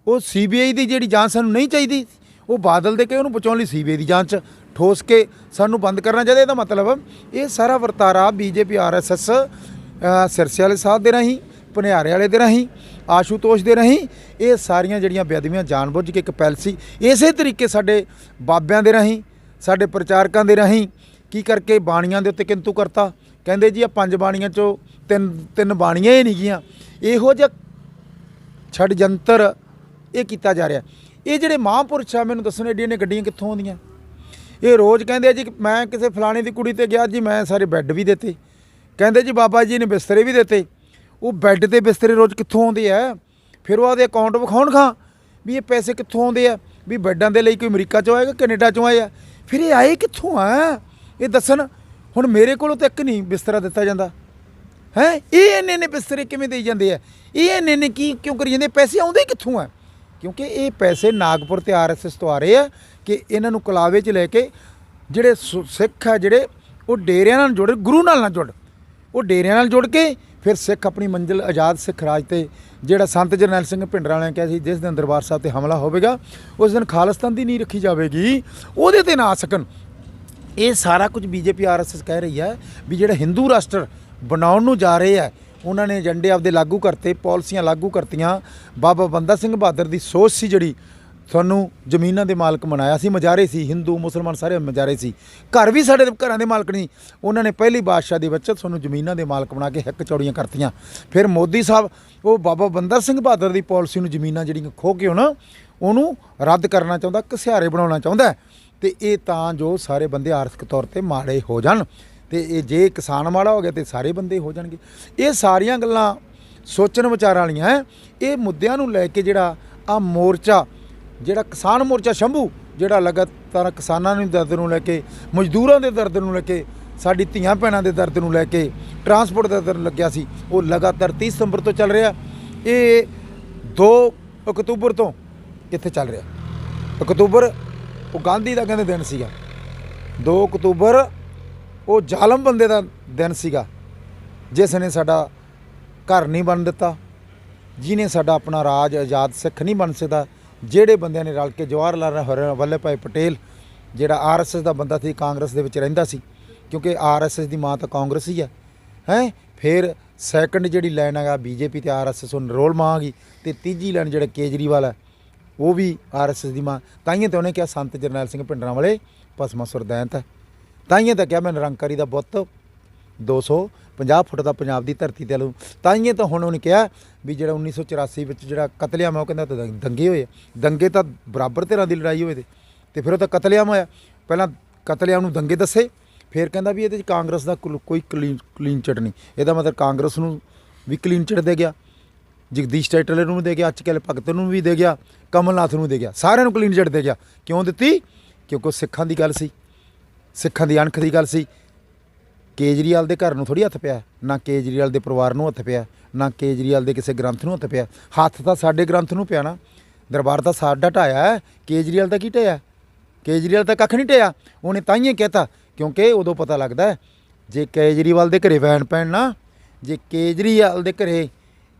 Speaker 2: ਉਹ CBI ਦੀ ਜਿਹੜੀ ਜਾਂਚ ਸਾਨੂੰ ਨਹੀਂ ਚਾਹੀਦੀ, ਉਹ ਬਾਦਲ ਦੇ ਕੇ ਉਹਨੂੰ ਬਚਾਉਣ ਲਈ CBI ਦੀ ਜਾਂਚ ਠੋਸ ਕੇ ਸਾਨੂੰ ਬੰਦ ਕਰਨਾ ਚਾਹੀਦਾ। ਇਹਦਾ ਮਤਲਬ ਇਹ ਸਾਰਾ ਵਰਤਾਰਾ BJP RSS ਸਿਰਸੇ ਵਾਲੇ ਸਾਹਿਬ ਦੇ ਰਾਹੀਂ, ਭਨਿਆਰੇ ਵਾਲੇ ਦੇ ਰਾਹੀਂ, ਆਸ਼ੂਤੋਸ਼ ਦੇ ਰਾਹੀਂ, ਇਹ ਸਾਰੀਆਂ ਜਿਹੜੀਆਂ ਬੇਅਦਬੀਆਂ ਜਾਣਬੁੱਝ ਕੇ ਇੱਕ ਪੈਲਸੀ, ਇਸੇ ਤਰੀਕੇ ਸਾਡੇ ਬਾਬਿਆਂ ਦੇ ਰਾਹੀਂ, ਸਾਡੇ ਪ੍ਰਚਾਰਕਾਂ ਦੇ ਰਾਹੀਂ ਕੀ ਕਰਕੇ ਬਾਣੀਆਂ ਦੇ ਉੱਤੇ ਕਿੰਤੂ ਕਰਤਾ। ਕਹਿੰਦੇ ਜੀ ਆ 5 ਬਾਣੀਆਂ 'ਚੋਂ ਤਿੰਨ ਬਾਣੀਆਂ ਹੀ ਨਹੀਂ ਗੀਆਂ। ਇਹੋ ਜਿਹਾ ਛੜਯੰਤਰ ਇਹ ਕੀਤਾ ਜਾ ਰਿਹਾ। ਇਹ ਜਿਹੜੇ ਮਹਾਂਪੁਰਸ਼ ਆ ਮੈਨੂੰ ਦੱਸਣ ਏਡੀਆਂ ਨੇ ਗੱਡੀਆਂ ਕਿੱਥੋਂ ਆਉਂਦੀਆਂ? ਇਹ ਰੋਜ਼ ਕਹਿੰਦੇ ਆ ਜੀ ਮੈਂ ਕਿਸੇ ਫਲਾਣੇ ਦੀ ਕੁੜੀ 'ਤੇ ਗਿਆ ਜੀ, ਮੈਂ ਸਾਰੇ ਬੈੱਡ ਵੀ ਦਿੱਤੇ, ਕਹਿੰਦੇ ਜੀ ਬਾਬਾ ਜੀ ਨੇ ਬਿਸਤਰੇ ਵੀ ਦਿੱਤੇ। ਉਹ ਬੈੱਡ 'ਤੇ ਬਿਸਤਰੇ ਰੋਜ਼ ਕਿੱਥੋਂ ਆਉਂਦੇ ਆ? ਫਿਰ ਉਹ ਆਪਦੇ ਅਕਾਊਂਟ ਵਿਖਾਉਣ ਖਾਂ ਵੀ ਇਹ ਪੈਸੇ ਕਿੱਥੋਂ ਆਉਂਦੇ ਆ, ਵੀ ਬੈੱਡਾਂ ਦੇ ਲਈ ਕੋਈ ਅਮਰੀਕਾ 'ਚੋਂ ਆਏਗਾ, ਕੈਨੇਡਾ 'ਚੋਂ ਆਏ ਆ, ਫਿਰ ਇਹ ਆਏ ਕਿੱਥੋਂ ਆ? ਇਹ ਦੱਸਣ। ਹੁਣ ਮੇਰੇ ਕੋਲੋਂ ਤਾਂ ਇੱਕ ਨਹੀਂ ਬਿਸਤਰਾ ਦਿੱਤਾ ਜਾਂਦਾ ਹੈ, ਇਹ ਇੰਨੇ ਬਿਸਤਰੇ ਕਿਵੇਂ ਦੇਈ ਜਾਂਦੇ ਆ? ਇਹ ਇੰਨੇ ਕੀ ਕਿਉਂ ਕਰੀ ਜਾਂਦੇ? ਪੈਸੇ ਆਉਂਦੇ ਕਿੱਥੋਂ ਆ? ਕਿਉਂਕਿ ਇਹ ਪੈਸੇ ਨਾਗਪੁਰ ਤੇ RSS ਤੋਂ ਆ ਰਹੇ ਆ ਕਿ ਇਹਨਾਂ ਨੂੰ ਕਲਾਵੇ 'ਚ ਲੈ ਕੇ ਜਿਹੜੇ ਸਿੱਖ ਆ ਜਿਹੜੇ ਉਹ ਡੇਰਿਆਂ ਨਾਲ ਜੁੜ, ਗੁਰੂ ਨਾਲ ਨਾ ਜੁੜ, ਉਹ ਡੇਰਿਆਂ ਨਾਲ ਜੁੜ ਕੇ ਫਿਰ ਸਿੱਖ ਆਪਣੀ ਮੰਜ਼ਿਲ ਆਜ਼ਾਦ ਸਿੱਖ ਰਾਜ 'ਤੇ ਜਿਹੜਾ ਸੰਤ ਜਰਨੈਲ ਸਿੰਘ ਭਿੰਡਰਾਂ ਨੇ ਕਿਹਾ ਸੀ ਜਿਸ ਦਿਨ ਦਰਬਾਰ ਸਾਹਿਬ 'ਤੇ ਹਮਲਾ ਹੋਵੇਗਾ ਉਸ ਦਿਨ ਖਾਲਿਸਤਾਨ ਦੀ ਨੀਂਹ ਰੱਖੀ ਜਾਵੇਗੀ, ਉਹਦੇ 'ਤੇ ਨਾ ਆ ਸਕਣ। ਇਹ ਸਾਰਾ ਕੁਝ BJP RSS ਕਹਿ ਰਹੀ ਹੈ ਵੀ ਜਿਹੜਾ ਹਿੰਦੂ ਰਾਸ਼ਟਰ ਬਣਾਉਣ ਨੂੰ ਜਾ ਰਹੇ ਹੈ, ਉਹਨਾਂ ਨੇ ਏਜੰਡੇ ਆਪਦੇ ਲਾਗੂ ਕਰਤੇ, ਪਾਲਿਸੀਆਂ ਲਾਗੂ ਕਰਤੀਆਂ। ਬਾਬਾ ਬੰਦਾ ਸਿੰਘ ਬਹਾਦਰ ਦੀ ਸੋਚ ਸੀ ਜਿਹੜੀ ਤੁਹਾਨੂੰ ਜ਼ਮੀਨਾਂ ਦੇ ਮਾਲਕ ਬਣਾਇਆ ਸੀ, ਮਜਾਰੇ ਸੀ, ਹਿੰਦੂ ਮੁਸਲਮਾਨ ਸਾਰੇ ਮਜਾਰੇ ਸੀ, ਘਰ ਵੀ ਸਾਡੇ ਘਰਾਂ ਦੇ ਮਾਲਕ ਨਹੀਂ। ਉਹਨਾਂ ਨੇ ਪਹਿਲੀ ਬਾਦਸ਼ਾਹ ਦੇ ਵਿੱਚ ਤੁਹਾਨੂੰ ਜ਼ਮੀਨਾਂ ਦੇ ਮਾਲਕ ਬਣਾ ਕੇ ਹਿੱਕ ਚੌੜੀਆਂ ਕਰਤੀਆਂ। ਫਿਰ ਮੋਦੀ ਸਾਹਿਬ ਉਹ ਬਾਬਾ ਬੰਦਾ ਸਿੰਘ ਬਹਾਦਰ ਦੀ ਪਾਲਿਸੀ ਨੂੰ ਜ਼ਮੀਨਾਂ ਜਿਹੜੀਆਂ ਖੋਹ ਕੇ ਉਹਨੂੰ ਰੱਦ ਕਰਨਾ ਚਾਹੁੰਦਾ, ਘਸਿਆਰੇ ਬਣਾਉਣਾ ਚਾਹੁੰਦਾ। ਤੇ ਇਹ ਤਾਂ ਜੋ ਸਾਰੇ ਬੰਦੇ ਆਰਥਿਕ ਤੌਰ ਤੇ ਮਾੜੇ ਹੋ ਜਾਣ, ਤੇ ਇਹ ਜੇ ਕਿਸਾਨ ਮਾੜਾ ਹੋ ਗਿਆ ਤੇ ਸਾਰੇ ਬੰਦੇ ਹੋ ਜਾਣਗੇ। ਇਹ ਸਾਰੀਆਂ ਗੱਲਾਂ ਸੋਚਣ ਵਿਚਾਰਾਂ ਵਾਲੀਆਂ ਹੈ। ਇਹ ਮੁੱਦਿਆਂ ਨੂੰ ਲੈ ਕੇ ਜਿਹੜਾ ਆ ਮੋਰਚਾ, ਜਿਹੜਾ ਕਿਸਾਨ ਮੋਰਚਾ ਸ਼ੰਭੂ, ਜਿਹੜਾ ਲਗਾਤਾਰ ਕਿਸਾਨਾਂ ਨੂੰ ਦਰਦ ਨੂੰ ਲੈ ਕੇ, ਮਜ਼ਦੂਰਾਂ ਦੇ ਦਰਦ ਨੂੰ ਲੈ ਕੇ, ਸਾਡੀ ਧੀਆਂ ਭੈਣਾਂ ਦੇ ਦਰਦ ਨੂੰ ਲੈ ਕੇ, ਟਰਾਂਸਪੋਰਟ ਦਾ ਦਰਦ ਲੱਗਿਆ ਸੀ, ਉਹ ਲਗਾਤਾਰ 30 ਸਤੰਬਰ ਤੋਂ ਚੱਲ ਰਿਹਾ। ਇਹ 2 ਅਕਤੂਬਰ ਤੋਂ ਇੱਥੇ ਚੱਲ ਰਿਹਾ। ਅਕਤੂਬਰ ਉਹ ਗਾਂਧੀ ਦਾ ਕਹਿੰਦੇ ਦਿਨ ਸੀਗਾ, 2 ਅਕਤੂਬਰ ਉਹ ਜ਼ਾਲਮ ਬੰਦੇ ਦਾ ਦਿਨ ਸੀਗਾ, ਜਿਸ ਨੇ ਸਾਡਾ ਘਰ ਨਹੀਂ ਬਣ ਦਿੱਤਾ, ਜਿਹਨੇ ਸਾਡਾ ਆਪਣਾ ਰਾਜ ਆਜ਼ਾਦ ਸਿੱਖ ਨਹੀਂ ਬਣ ਸਕਦਾ। ਜਿਹੜੇ ਬੰਦਿਆਂ ਨੇ ਰਲ ਕੇ ਜਵਾਹਰ ਲਾਲ ਵੱਲਭ ਭਾਈ ਪਟੇਲ, ਜਿਹੜਾ RSS ਦਾ ਬੰਦਾ ਸੀ, ਕਾਂਗਰਸ ਦੇ ਵਿੱਚ ਰਹਿੰਦਾ ਸੀ, ਕਿਉਂਕਿ RSS ਦੀ ਮਾਂ ਤਾਂ ਕਾਂਗਰਸ ਹੀ ਹੈ। ਫਿਰ ਸੈਕੰਡ ਜਿਹੜੀ ਲਾਈਨ ਹੈਗਾ BJP ਤੇ RSS, ਉਹ ਨਰੋਲ ਮਾਂ ਆ ਗਈ। ਅਤੇ ਤੀਜੀ ਲਾਈਨ ਜਿਹੜਾ ਕੇਜਰੀਵਾਲ ਹੈ, ਉਹ ਵੀ RSS ਦੀ ਮਾਂ। ਤਾਈਆਂ ਤਾਂ ਉਹਨੇ ਕਿਹਾ ਸੰਤ ਜਰਨੈਲ ਸਿੰਘ ਭਿੰਡਰਾਂਵਾਲੇ ਭਸਮਾ ਸੁਰਦੈਂਤ ਹੈ। ਤਾਈਆਂ ਤਾਂ ਕਿਹਾ ਮੈਂ ਨਿਰੰਕਾਰੀ ਦਾ ਬੁੱਤ 250 ਫੁੱਟ ਦਾ ਪੰਜਾਬ ਦੀ ਧਰਤੀ 'ਤੇ ਲਊਂ। ਤਾਈਆਂ ਤਾਂ ਹੁਣ ਉਹਨੇ ਕਿਹਾ ਵੀ ਜਿਹੜਾ 1984 ਵਿੱਚ ਜਿਹੜਾ ਕਤਲੇਆਮ ਹੈ, ਉਹ ਕਹਿੰਦਾ ਤਾਂ ਦੰਗੇ ਹੋਏ। ਦੰਗੇ ਤਾਂ ਬਰਾਬਰ ਧਿਰਾਂ ਦੀ ਲੜਾਈ ਹੋਏ ਤੇ ਫਿਰ ਉਹ ਤਾਂ ਕਤਲੇਆਮ ਹੋਇਆ। ਪਹਿਲਾਂ ਕਤਲੇਆਮ ਨੂੰ ਦੰਗੇ ਦੱਸੇ, ਫਿਰ ਕਹਿੰਦਾ ਵੀ ਇਹਦੇ 'ਚ ਕਾਂਗਰਸ ਦਾ ਕੋਈ ਕਲੀਨ ਚਿਟ ਨਹੀਂ। ਇਹਦਾ ਮਤਲਬ ਕਾਂਗਰਸ ਨੂੰ ਵੀ ਕਲੀਨ ਚਿਟ ਦੇ ਗਿਆ, ਜਗਦੀਸ਼ ਟਾਈਟਲਰ ਨੂੰ ਵੀ ਦੇ ਗਿਆ, ਅਚਕਲ ਭਗਤ ਨੂੰ ਵੀ ਦੇ ਗਿਆ, ਕਮਲਨਾਥ ਨੂੰ ਦੇ ਗਿਆ, ਸਾਰਿਆਂ ਨੂੰ ਕਲੀਨ ਚਿਟ ਦੇ ਗਿਆ। ਕਿਉਂ ਦਿੱਤੀ? ਕਿਉਂਕਿ ਸਿੱਖਾਂ ਦੀ ਗੱਲ ਸੀ, ਸਿੱਖਾਂ ਦੀ ਅਣਖ ਦੀ ਗੱਲ ਸੀ। ਕੇਜਰੀਵਾਲ ਦੇ ਘਰ ਨੂੰ ਥੋੜ੍ਹੀ ਹੱਥ ਪਿਆ, ਨਾ ਕੇਜਰੀਵਾਲ ਦੇ ਪਰਿਵਾਰ ਨੂੰ ਹੱਥ ਪਿਆ, ਨਾ ਕੇਜਰੀਵਾਲ ਦੇ ਕਿਸੇ ਗ੍ਰੰਥ ਨੂੰ ਹੱਥ ਪਿਆ। ਹੱਥ ਤਾਂ ਸਾਡੇ ਗ੍ਰੰਥ ਨੂੰ ਪਿਆ ਨਾ, ਦਰਬਾਰ ਤਾਂ ਸਾਡਾ ਢਾਇਆ, ਕੇਜਰੀਵਾਲ ਦਾ ਕੀ ਢਾਇਆ? ਕੇਜਰੀਵਾਲ ਤਾਂ ਕੱਖ ਨਹੀਂ ਢਾਇਆ। ਉਹਨੇ ਤਾਈਆਂ ਕਹਿਤਾ ਕਿਉਂਕਿ ਉਦੋਂ ਪਤਾ ਲੱਗਦਾ ਜੇ ਕੇਜਰੀਵਾਲ ਦੇ ਘਰੇ ਵੈਣ ਪੈਣ ਨਾ, ਜੇ ਕੇਜਰੀਵਾਲ ਦੇ ਘਰੇ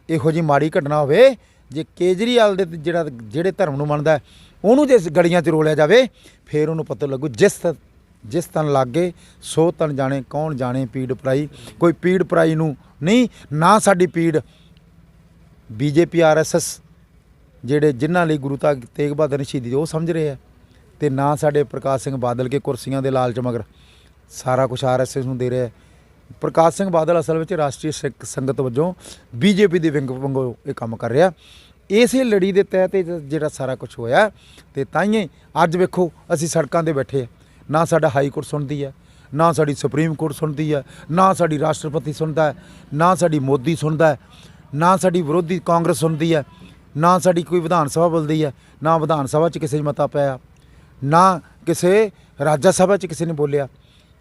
Speaker 2: ਇਹੋ ਜਿਹੀ ਮਾੜੀ ਘਟਨਾ ਹੋਵੇ, ਜੇ ਕੇਜਰੀਵਾਲ ਦੇ ਜਿਹੜੇ ਧਰਮ ਨੂੰ ਮੰਨਦਾ ਉਹਨੂੰ ਜੇ ਗਲੀਆਂ 'ਚ ਰੋਲਿਆ ਜਾਵੇ, ਫਿਰ ਉਹਨੂੰ ਪਤਾ ਲੱਗੂ ਜਿਸ ਤਨ ਲਾਗੇ ਸੋ ਤਨ ਜਾਣੇ, ਕੌਣ ਜਾਣੇ ਪੀੜ ਪਰਾਈ। ਕੋਈ ਪੀੜ ਪਰਾਈ ਨੂੰ ਨਹੀਂ, ਨਾ ਸਾਡੀ ਪੀੜ BJP RSS ਜਿਹੜੇ ਜਿਨ੍ਹਾਂ ਲਈ ਗੁਰੂ ਤੇਗ ਬਹਾਦਰ ਨੇ ਸ਼ਹੀਦੀ ਉਹ ਸਮਝ ਰਹੇ ਆ, ਤੇ ਨਾ ਸਾਡੇ ਪ੍ਰਕਾਸ਼ ਸਿੰਘ ਬਾਦਲ ਕੇ ਕੁਰਸੀਆਂ ਦੇ ਲਾਲਚ ਮਗਰ ਸਾਰਾ ਕੁਛ RSS ਨੂੰ ਦੇ ਰਿਹਾ। ਪ੍ਰਕਾਸ਼ ਸਿੰਘ ਬਾਦਲ ਅਸਲ ਵਿੱਚ ਰਾਸ਼ਟਰੀ ਸਿੱਖ ਸੰਗਤ ਵਜੋਂ BJP ਦੇ ਵਿੰਗ ਵਾਂਗੂ ਇਹ ਕੰਮ ਕਰ ਰਿਹਾ। ਇਸੇ ਲੜੀ ਦੇ ਤਹਿਤ ਜਿਹੜਾ ਸਾਰਾ ਕੁਛ ਹੋਇਆ, ਤੇ ਤਾਈਂ ਅੱਜ ਵੇਖੋ ਅਸੀਂ ਸੜਕਾਂ 'ਤੇ ਬੈਠੇ ਆ। ਨਾ ਸਾਡਾ ਹਾਈ ਕੋਰਟ ਸੁਣਦੀ ਹੈ, ਨਾ ਸਾਡੀ ਸੁਪਰੀਮ ਕੋਰਟ ਸੁਣਦੀ ਹੈ, ਨਾ ਸਾਡੀ ਰਾਸ਼ਟਰਪਤੀ ਸੁਣਦਾ ਹੈ, ਨਾ ਸਾਡੀ ਮੋਦੀ ਸੁਣਦਾ ਹੈ, ਨਾ ਸਾਡੀ ਵਿਰੋਧੀ ਕਾਂਗਰਸ ਸੁਣਦੀ ਹੈ, ਨਾ ਸਾਡੀ ਕੋਈ ਵਿਧਾਨ ਸਭਾ ਬੋਲਦੀ ਹੈ, ਨਾ ਵਿਧਾਨ ਸਭਾ 'ਚ ਕਿਸੇ 'ਚ ਮਤਾ ਪਿਆ, ਨਾ ਕਿਸੇ ਰਾਜ ਸਭਾ 'ਚ ਕਿਸੇ ਨੇ ਬੋਲਿਆ।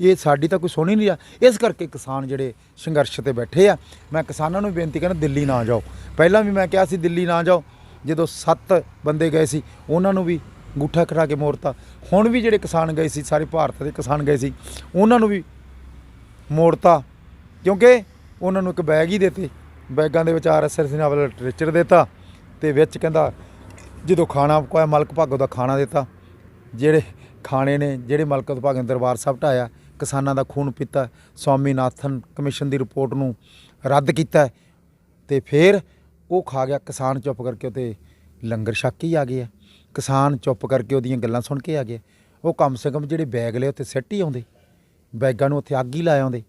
Speaker 2: ਇਹ ਸਾਡੀ ਤਾਂ ਕੋਈ ਸੁਣ ਹੀ ਨਹੀਂ ਰਿਹਾ। ਇਸ ਕਰਕੇ ਕਿਸਾਨ ਜਿਹੜੇ ਸੰਘਰਸ਼ 'ਤੇ ਬੈਠੇ ਆ, ਮੈਂ ਕਿਸਾਨਾਂ ਨੂੰ ਬੇਨਤੀ ਕਰਨਾ ਦਿੱਲੀ ਨਾ ਜਾਓ। ਪਹਿਲਾਂ ਵੀ ਮੈਂ ਕਿਹਾ ਸੀ ਦਿੱਲੀ ਨਾ ਜਾਓ, ਜਦੋਂ 7 ਬੰਦੇ ਗਏ ਸੀ ਉਹਨਾਂ ਨੂੰ ਵੀ ਅੰਗੂਠਾ ਖੜਾ ਕੇ ਮੋੜਤਾ। ਹੁਣ ਵੀ ਜਿਹੜੇ ਕਿਸਾਨ ਗਏ ਸੀ, ਸਾਰੇ ਭਾਰਤ ਦੇ ਕਿਸਾਨ ਗਏ ਸੀ, ਉਹਨਾਂ ਨੂੰ ਵੀ ਮੋੜਤਾ, ਕਿਉਂਕਿ ਉਹਨਾਂ ਨੂੰ ਇੱਕ ਬੈਗ ਹੀ ਦਿੱਤੇ। ਬੈਗਾਂ ਦੇ ਵਿੱਚ RSS ਨੇ ਆਪਣਾ ਲਿਟਰੇਚਰ ਦਿੱਤਾ, ਅਤੇ ਵਿੱਚ ਕਹਿੰਦਾ ਜਦੋਂ ਖਾਣਾ ਕੋਈ ਮਲਕ ਭਾਗੋ ਦਾ ਖਾਣਾ ਦਿੱਤਾ। ਜਿਹੜੇ ਖਾਣੇ ਨੇ, ਜਿਹੜੇ ਮਲਕ ਭਾਗੋ ਨੇ ਦਰਬਾਰ ਸਾਹਿਬ ਢਾਇਆ, ਕਿਸਾਨਾਂ ਦਾ ਖੂਨ ਪੀਤਾ, ਸਵਾਮੀਨਾਥਨ ਕਮਿਸ਼ਨ ਦੀ ਰਿਪੋਰਟ ਨੂੰ ਰੱਦ ਕੀਤਾ, ਅਤੇ ਫਿਰ ਉਹ ਖਾ ਗਿਆ। ਕਿਸਾਨ ਚੁੱਪ ਕਰਕੇ ਉੱਤੇ ਲੰਗਰ ਛਕ ਕੇ ਹੀ ਆ ਗਏ ਆ। ਕਿਸਾਨ ਚੁੱਪ ਕਰਕੇ ਉਹਦੀਆਂ ਗੱਲਾਂ ਸੁਣ ਕੇ ਆ ਗਏ। ਉਹ ਕਮ ਸੇ ਕਮ ਜਿਹੜੇ ਬੈਗ ਲਏ ਉੱਥੇ ਸਿੱਟ ਹੀ ਆਉਂਦੇ, ਬੈਗਾਂ ਨੂੰ ਉੱਥੇ ਅੱਗ ਹੀ ਲਾ ਆਉਂਦੇ।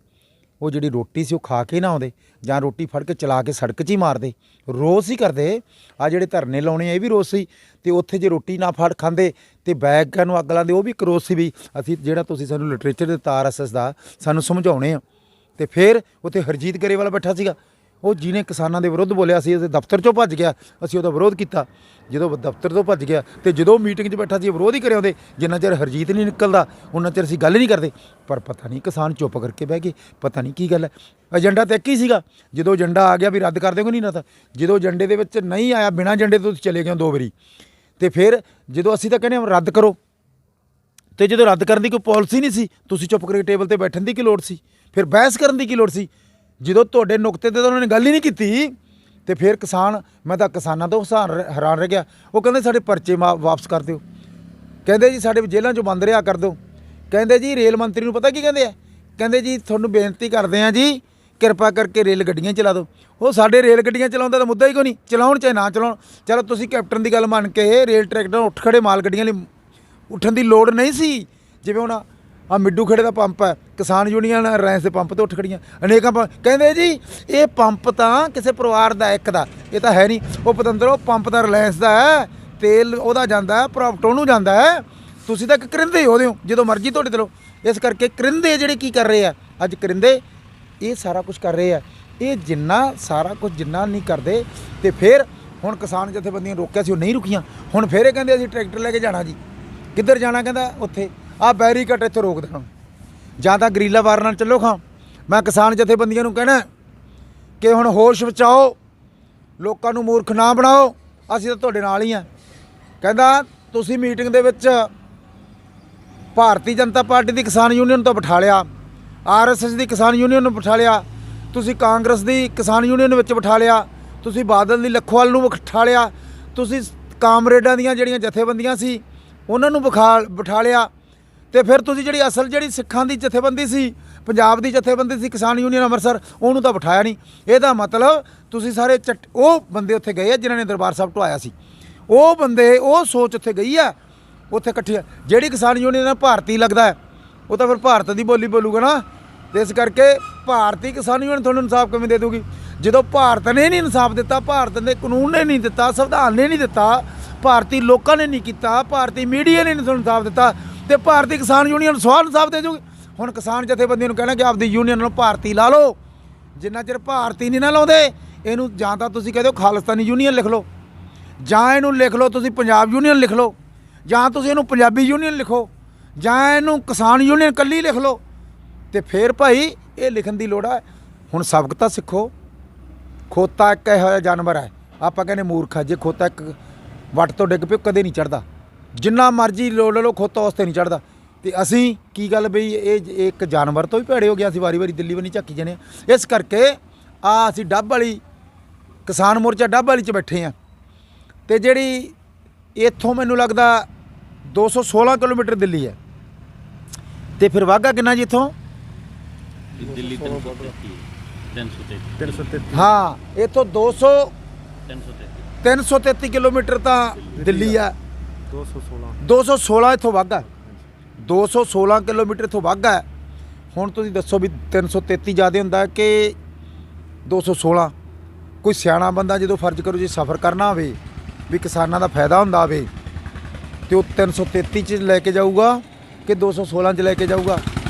Speaker 2: ਉਹ ਜਿਹੜੀ ਰੋਟੀ ਸੀ ਉਹ ਖਾ ਕੇ ਨਾ ਆਉਂਦੇ, ਜਾਂ ਰੋਟੀ ਫੜ ਕੇ ਚਲਾ ਕੇ ਸੜਕ 'ਚ ਹੀ ਮਾਰਦੇ। ਰੋਜ਼ ਹੀ ਕਰਦੇ ਆ ਜਿਹੜੇ ਧਰਨੇ ਲਾਉਣੇ, ਇਹ ਵੀ ਰੋਜ਼ ਸੀ। ਅਤੇ ਉੱਥੇ ਜੇ ਰੋਟੀ ਨਾ ਫੜ ਖਾਂਦੇ ਅਤੇ ਬੈਗਾਂ ਨੂੰ ਅੱਗ ਲਾਉਂਦੇ, ਉਹ ਵੀ ਇੱਕ ਰੋਜ਼ ਸੀ ਵੀ ਅਸੀਂ ਜਿਹੜਾ ਤੁਸੀਂ ਸਾਨੂੰ ਲਿਟਰੇਚਰ ਦਿੱਤਾ RSS ਦਾ, ਸਾਨੂੰ ਸਮਝਾਉਣੇ ਆ। ਅਤੇ ਫਿਰ ਉੱਥੇ ਹਰਜੀਤ ਗਰੇਵਾਲ ਬੈਠਾ ਸੀਗਾ, ਉਹ ਜਿਹਨੇ ਕਿਸਾਨਾਂ ਦੇ ਵਿਰੁੱਧ ਬੋਲਿਆ ਸੀ, ਉਹਦੇ ਦਫ਼ਤਰ 'ਚੋਂ ਭੱਜ ਗਿਆ। ਅਸੀਂ ਉਹਦਾ ਵਿਰੋਧ ਕੀਤਾ। ਜਦੋਂ ਦਫ਼ਤਰ ਤੋਂ ਭੱਜ ਗਿਆ, ਅਤੇ ਜਦੋਂ ਮੀਟਿੰਗ 'ਚ ਬੈਠਾ ਸੀ ਵਿਰੋਧ ਹੀ ਕਰਿਆ ਉਹਦੇ। ਜਿੰਨਾ ਚਿਰ ਹਰਜੀਤ ਨਹੀਂ ਨਿਕਲਦਾ ਉਹਨਾਂ ਚਿਰ ਅਸੀਂ ਗੱਲ ਨਹੀਂ ਕਰਦੇ। ਪਰ ਪਤਾ ਨਹੀਂ ਕਿਸਾਨ ਚੁੱਪ ਕਰਕੇ ਬਹਿ ਗਏ, ਪਤਾ ਨਹੀਂ ਕੀ ਗੱਲ ਹੈ। ਏਜੰਡਾ ਤਾਂ ਇੱਕ ਹੀ ਸੀਗਾ। ਜਦੋਂ ਏਜੰਡਾ ਆ ਗਿਆ ਵੀ ਰੱਦ ਕਰ ਦਿਓਗੇ, ਨਹੀਂ ਨਾ ਤਾਂ ਜਦੋਂ ਏਜੰਡੇ ਦੇ ਵਿੱਚ ਨਹੀਂ ਆਇਆ, ਬਿਨਾਂ ਏਜੰਡੇ ਤੋਂ ਤੁਸੀਂ ਚਲੇ ਗਏ 2 ਵਾਰੀ। ਅਤੇ ਫਿਰ ਜਦੋਂ ਅਸੀਂ ਤਾਂ ਕਹਿੰਦੇ ਰੱਦ ਕਰੋ, ਅਤੇ ਜਦੋਂ ਰੱਦ ਕਰਨ ਦੀ ਕੋਈ ਪਾਲਿਸੀ ਨਹੀਂ ਸੀ, ਤੁਸੀਂ ਚੁੱਪ ਕਰਕੇ ਟੇਬਲ 'ਤੇ ਬੈਠਣ ਦੀ ਕੀ ਲੋੜ ਸੀ? ਫਿਰ ਬਹਿਸ ਕਰਨ ਦੀ ਕੀ ਲੋੜ ਸੀ? ਜਦੋਂ ਤੁਹਾਡੇ ਨੁਕਤੇ 'ਤੇ ਤਾਂ ਉਹਨਾਂ ਨੇ ਗੱਲ ਹੀ ਨਹੀਂ ਕੀਤੀ। ਅਤੇ ਫਿਰ ਕਿਸਾਨ, ਮੈਂ ਤਾਂ ਕਿਸਾਨਾਂ ਤੋਂ ਹੈਰਾਨ ਰਹਿ ਗਿਆ। ਉਹ ਕਹਿੰਦੇ ਸਾਡੇ ਪਰਚੇ ਵਾਪਸ ਕਰ ਦਿਓ, ਕਹਿੰਦੇ ਜੀ ਸਾਡੇ ਜੇਲ੍ਹਾਂ 'ਚੋਂ ਬੰਦ ਰਿਹਾ ਕਰ ਦਿਓ। ਕਹਿੰਦੇ ਜੀ ਰੇਲ ਮੰਤਰੀ ਨੂੰ ਪਤਾ ਕੀ ਕਹਿੰਦੇ ਆ? ਕਹਿੰਦੇ ਜੀ ਤੁਹਾਨੂੰ ਬੇਨਤੀ ਕਰਦੇ ਹਾਂ ਜੀ ਕਿਰਪਾ ਕਰਕੇ ਰੇਲ ਗੱਡੀਆਂ ਚਲਾ ਦਿਓ। ਉਹ ਸਾਡੇ ਰੇਲ ਗੱਡੀਆਂ ਚਲਾਉਂਦਾ ਤਾਂ ਮੁੱਦਾ ਹੀ ਕੋਈ ਨਹੀਂ, ਚਲਾਉਣ ਚਾਹੇ ਨਾ ਚਲਾਉਣ। ਚਲੋ ਤੁਸੀਂ ਕੈਪਟਨ ਦੀ ਗੱਲ ਮੰਨ ਕੇ ਰੇਲ ਟਰੈਕ ਨਾਲ ਉੱਠ ਖੜੇ, ਮਾਲ ਗੱਡੀਆਂ ਲਈ ਉੱਠਣ ਦੀ ਲੋੜ ਨਹੀਂ ਸੀ। ਜਿਵੇਂ ਹੁਣ ਆ ਮਿੱਡੂ ਖੇੜੇ ਦਾ ਪੰਪ ਹੈ, ਕਿਸਾਨ ਯੂਨੀਅਨ ਰਿਲਾਇੰਸ ਦੇ ਪੰਪ 'ਤੇ ਉੱਠ ਖੜੀਆਂ ਅਨੇਕਾਂ ਕਹਿੰਦੇ ਜੀ ਇਹ ਪੰਪ ਤਾਂ ਕਿਸੇ ਪਰਿਵਾਰ ਦਾ ਇੱਕ ਦਾ, ਇਹ ਤਾਂ ਹੈ ਨਹੀਂ। ਉਹ ਪਤੰਦਰੋ ਪੰਪ ਤਾਂ ਰਿਲਾਇੰਸ ਦਾ ਹੈ, ਤੇਲ ਉਹਦਾ ਜਾਂਦਾ, ਪ੍ਰੋਫਿਟ ਉਹਨੂੰ ਜਾਂਦਾ ਹੈ। ਤੁਸੀਂ ਤਾਂ ਇੱਕ ਕਰਿੰਦੇ ਉਹਦੇ ਹੋ, ਜਦੋਂ ਮਰਜ਼ੀ ਤੁਹਾਡੇ ਤੇ ਲਓ। ਇਸ ਕਰਕੇ ਕਰਿੰਦੇ ਜਿਹੜੇ ਕੀ ਕਰ ਰਹੇ ਆ ਅੱਜ, ਕਰਿੰਦੇ ਇਹ ਸਾਰਾ ਕੁਝ ਕਰ ਰਹੇ ਆ। ਇਹ ਜਿੰਨਾ ਸਾਰਾ ਕੁਝ ਜਿੰਨਾ ਨਹੀਂ ਕਰਦੇ, ਤੇ ਫਿਰ ਹੁਣ ਕਿਸਾਨ ਜਥੇਬੰਦੀਆਂ ਰੋਕਿਆ ਸੀ, ਉਹ ਨਹੀਂ ਰੁਕੀਆਂ। ਹੁਣ ਫਿਰ ਇਹ ਕਹਿੰਦੇ ਅਸੀਂ ਟਰੈਕਟਰ ਲੈ ਕੇ ਜਾਣਾ ਜੀ। ਕਿੱਧਰ ਜਾਣਾ? ਕਹਿੰਦਾ ਉੱਥੇ ਆਹ ਬੈਰੀਕੇਡ ਇੱਥੇ ਰੋਕ ਦੇਣਾ, ਜਾਂ ਤਾਂ ਗਰੀਲਾ ਵਾਰ ਨਾਲ ਚੱਲੋ ਖਾਂ। ਮੈਂ ਕਿਸਾਨ ਜਥੇਬੰਦੀਆਂ ਨੂੰ ਕਹਿਣਾ ਕਿ ਹੁਣ ਹੋਸ਼ ਬਚਾਓ, ਲੋਕਾਂ ਨੂੰ ਮੂਰਖ ਨਾ ਬਣਾਓ, ਅਸੀਂ ਤਾਂ ਤੁਹਾਡੇ ਨਾਲ ਹੀ ਆ। ਕਹਿੰਦਾ ਤੁਸੀਂ ਮੀਟਿੰਗ ਦੇ ਵਿੱਚ ਭਾਰਤੀ ਜਨਤਾ ਪਾਰਟੀ ਦੀ ਕਿਸਾਨ ਯੂਨੀਅਨ ਤੋਂ ਬਿਠਾ ਲਿਆ, RSS ਦੀ ਕਿਸਾਨ ਯੂਨੀਅਨ ਨੂੰ ਬਿਠਾ ਲਿਆ, ਤੁਸੀਂ ਕਾਂਗਰਸ ਦੀ ਕਿਸਾਨ ਯੂਨੀਅਨ ਵਿੱਚ ਬਿਠਾ ਲਿਆ, ਤੁਸੀਂ ਬਾਦਲ ਦੀ ਲੱਖੋਵਾਲ ਨੂੰ ਬਿਠਾ ਲਿਆ, ਤੁਸੀਂ ਕਾਮਰੇਡਾਂ ਦੀਆਂ ਜਿਹੜੀਆਂ ਜਥੇਬੰਦੀਆਂ ਸੀ ਉਹਨਾਂ ਨੂੰ ਬਿਠਾ ਲਿਆ, ਤੇ ਫਿਰ ਤੁਸੀਂ ਜਿਹੜੀ ਸਿੱਖਾਂ ਦੀ ਜਥੇਬੰਦੀ ਸੀ, ਪੰਜਾਬ ਦੀ ਜਥੇਬੰਦੀ ਸੀ ਕਿਸਾਨ ਯੂਨੀਅਨ ਅੰਮ੍ਰਿਤਸਰ, ਉਹਨੂੰ ਤਾਂ ਬਿਠਾਇਆ ਨਹੀਂ। ਇਹਦਾ ਮਤਲਬ ਤੁਸੀਂ ਸਾਰੇ ਉਹ ਬੰਦੇ ਉੱਥੇ ਗਏ ਆ ਜਿਨ੍ਹਾਂ ਨੇ ਦਰਬਾਰ ਸਾਹਿਬ ਢਵਾਇਆ ਸੀ, ਉਹ ਬੰਦੇ ਉਹ ਸੋਚ ਉੱਥੇ ਗਈ ਆ, ਉੱਥੇ ਇਕੱਠੀ। ਜਿਹੜੀ ਕਿਸਾਨ ਯੂਨੀਅਨ ਭਾਰਤੀ ਲੱਗਦਾ ਉਹ ਤਾਂ ਫਿਰ ਭਾਰਤ ਦੀ ਬੋਲੀ ਬੋਲੂਗਾ ਨਾ। ਤੇ ਇਸ ਕਰਕੇ ਭਾਰਤੀ ਕਿਸਾਨ ਯੂਨੀਅਨ ਤੁਹਾਨੂੰ ਇਨਸਾਫ ਕਿਵੇਂ ਦੇ ਦੂਗੀ ਜਦੋਂ ਭਾਰਤ ਨੇ ਨਹੀਂ ਇਨਸਾਫ ਦਿੱਤਾ, ਭਾਰਤ ਦੇ ਕਾਨੂੰਨ ਨੇ ਨਹੀਂ ਦਿੱਤਾ, ਸੰਵਿਧਾਨ ਨੇ ਨਹੀਂ ਦਿੱਤਾ, ਭਾਰਤੀ ਲੋਕਾਂ ਨੇ ਨਹੀਂ ਕੀਤਾ, ਭਾਰਤੀ ਮੀਡੀਆ ਨੇ ਨਹੀਂ ਤੁਹਾਨੂੰ ਇਨਸਾਫ ਦਿੱਤਾ, ਤੇ ਭਾਰਤੀ ਕਿਸਾਨ ਯੂਨੀਅਨ ਸਵਾਲ ਇਨਸਾਫ ਦੇ ਜੂਗੀ। ਹੁਣ ਕਿਸਾਨ ਜਥੇਬੰਦੀ ਨੂੰ ਕਹਿਣਾ ਕਿ ਆਪਦੀ ਯੂਨੀਅਨ ਨੂੰ ਭਾਰਤੀ ਲਾ ਲਓ। ਜਿੰਨਾ ਚਿਰ ਭਾਰਤੀ ਨਹੀਂ ਨਾ ਲਾਉਂਦੇ ਇਹਨੂੰ, ਜਾਂ ਤਾਂ ਤੁਸੀਂ ਕਹਦੇ ਹੋ ਖਾਲਿਸਤਾਨੀ ਯੂਨੀਅਨ ਲਿਖ ਲਓ, ਜਾਂ ਇਹਨੂੰ ਲਿਖ ਲਓ ਤੁਸੀਂ ਪੰਜਾਬ ਯੂਨੀਅਨ ਲਿਖ ਲਓ, ਜਾਂ ਤੁਸੀਂ ਇਹਨੂੰ ਪੰਜਾਬੀ ਯੂਨੀਅਨ ਲਿਖੋ, ਜਾਂ ਇਹਨੂੰ ਕਿਸਾਨ ਯੂਨੀਅਨ ਇਕੱਲੀ ਲਿਖ ਲਓ। ਤੇ ਫਿਰ ਭਾਈ ਇਹ ਲਿਖਣ ਦੀ ਲੋੜ ਹੈ। ਹੁਣ ਸਬਕ ਤਾਂ ਸਿੱਖੋ। ਖੋਤਾ ਇੱਕ ਇਹੋ ਜਿਹਾ ਜਾਨਵਰ ਹੈ, ਆਪਾਂ ਕਹਿੰਦੇ ਮੂਰਖ ਹੈ, ਜੇ ਖੋਤਾ ਇੱਕ ਵੱਟ ਤੋਂ ਡਿੱਗ ਪਿਓ ਕਦੇ ਨਹੀਂ ਚੜ੍ਹਦਾ, ਜਿੰਨਾ ਮਰਜ਼ੀ ਲੋੜ ਲੈ ਲਓ ਖੋਤਾ ਉਸ 'ਤੇ ਨਹੀਂ ਚੜ੍ਹਦਾ। ਤੇ ਅਸੀਂ ਕੀ ਗੱਲ ਬਈ ਇਹ ਇੱਕ ਜਾਨਵਰ ਤੋਂ ਵੀ ਭੈੜੇ ਹੋ ਗਿਆ, ਅਸੀਂ ਵਾਰੀ ਦਿੱਲੀ ਬਣੀ ਝਾਕੀ ਜਾਂਦੇ ਹਾਂ। ਇਸ ਕਰਕੇ ਅਸੀਂ ਡੱਬ ਵਾਲੀ ਕਿਸਾਨ ਮੋਰਚਾ ਡੱਬ ਵਾਲੀ 'ਚ ਬੈਠੇ ਹਾਂ। ਤੇ ਜਿਹੜੀ ਇੱਥੋਂ ਮੈਨੂੰ ਲੱਗਦਾ 216 ਕਿਲੋਮੀਟਰ ਦਿੱਲੀ ਹੈ, ਤੇ ਫਿਰ ਵਾਹਗਾ ਕਿੰਨਾ ਜੀ ਇੱਥੋਂ?
Speaker 1: ਦਿੱਲੀ 333
Speaker 2: ਹਾਂ, ਇੱਥੋਂ 333 ਕਿਲੋਮੀਟਰ ਤਾਂ ਦਿੱਲੀ ਆ, 216 ਇੱਥੋਂ ਵਾਹਗਾ, 216 ਕਿਲੋਮੀਟਰ ਇੱਥੋਂ ਵਾਹਗਾ। ਹੁਣ ਤੁਸੀਂ ਦੱਸੋ ਵੀ 333 ਜ਼ਿਆਦਾ ਹੁੰਦਾ ਕਿ 216? ਕੋਈ ਸਿਆਣਾ ਬੰਦਾ ਜਦੋਂ ਫਰਜ਼ ਕਰੋ ਜੀ ਸਫ਼ਰ ਕਰਨਾ ਹੋਵੇ ਵੀ ਕਿਸਾਨਾਂ ਦਾ ਫਾਇਦਾ ਹੁੰਦਾ ਹੋਵੇ, ਤੇ ਉਹ 333 'ਚ ਲੈ ਕੇ ਜਾਊਗਾ ਕਿ 216 'ਚ ਲੈ ਕੇ ਜਾਊਗਾ?